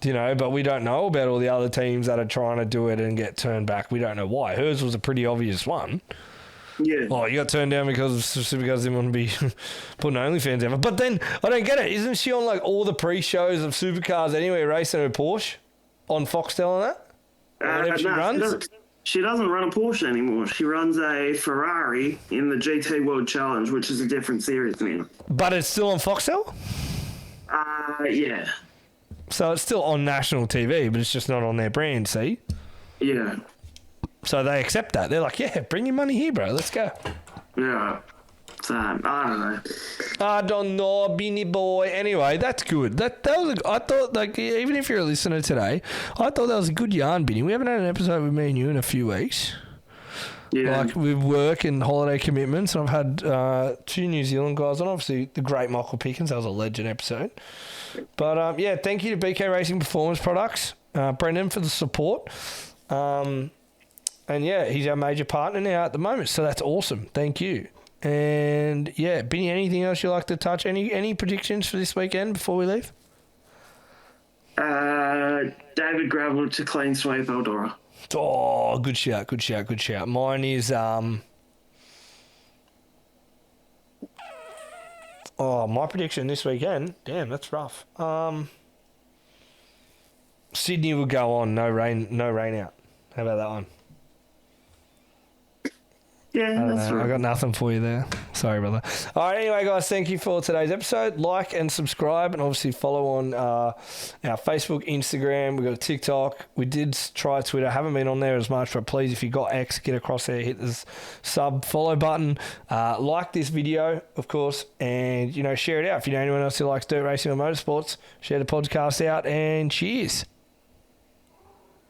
You know, but we don't know about all the other teams that are trying to do it and get turned back. We don't know why. Hers was a pretty obvious one. Yeah. Oh, you got turned down because Supercars didn't want to be putting OnlyFans ever. But then, I don't get it. Isn't she on, like, all the pre-shows of Supercars anyway, racing her Porsche on Foxtel and that? Or whatever she runs? She doesn't run a Porsche anymore. She runs a Ferrari in the GT World Challenge, which is a different series now. But it's still on Foxtel? Yeah. So it's still on national TV, but it's just not on their brand, see? Yeah. So they accept that. They're like, yeah, bring your money here, bro. Let's go. Yeah. So, I don't know. I don't know, Beanie Boy. Anyway, that's good. That was I thought, like, even if you're a listener today, I thought that was a good yarn, Beanie. We haven't had an episode with me and you in a few weeks. Yeah. Like, with work and holiday commitments. And I've had 2 New Zealand guys on. Obviously, the great Michael Pickens. That was a legend episode. But, yeah, thank you to BK Racing Performance Products, Brendan, for the support. And, yeah, he's our major partner now at the moment. So that's awesome. Thank you. And, yeah, Benny, anything else you'd like to touch? Any predictions for this weekend before we leave? David Gravel to clean sweep Eldora. Oh, good shout. Mine is... my prediction this weekend, damn, that's rough. Sydney will go on, no rain out. How about that one? Yeah, that's right. I got nothing for you there. Sorry, brother. All right, anyway, guys, thank you for today's episode. Like and subscribe, and obviously follow on our Facebook, Instagram. We've got a TikTok. We did try Twitter. Haven't been on there as much, but please, if you got X, get across there, hit the follow button. Like this video, of course, and, you know, share it out. If you know anyone else who likes dirt racing or motorsports, share the podcast out, and cheers.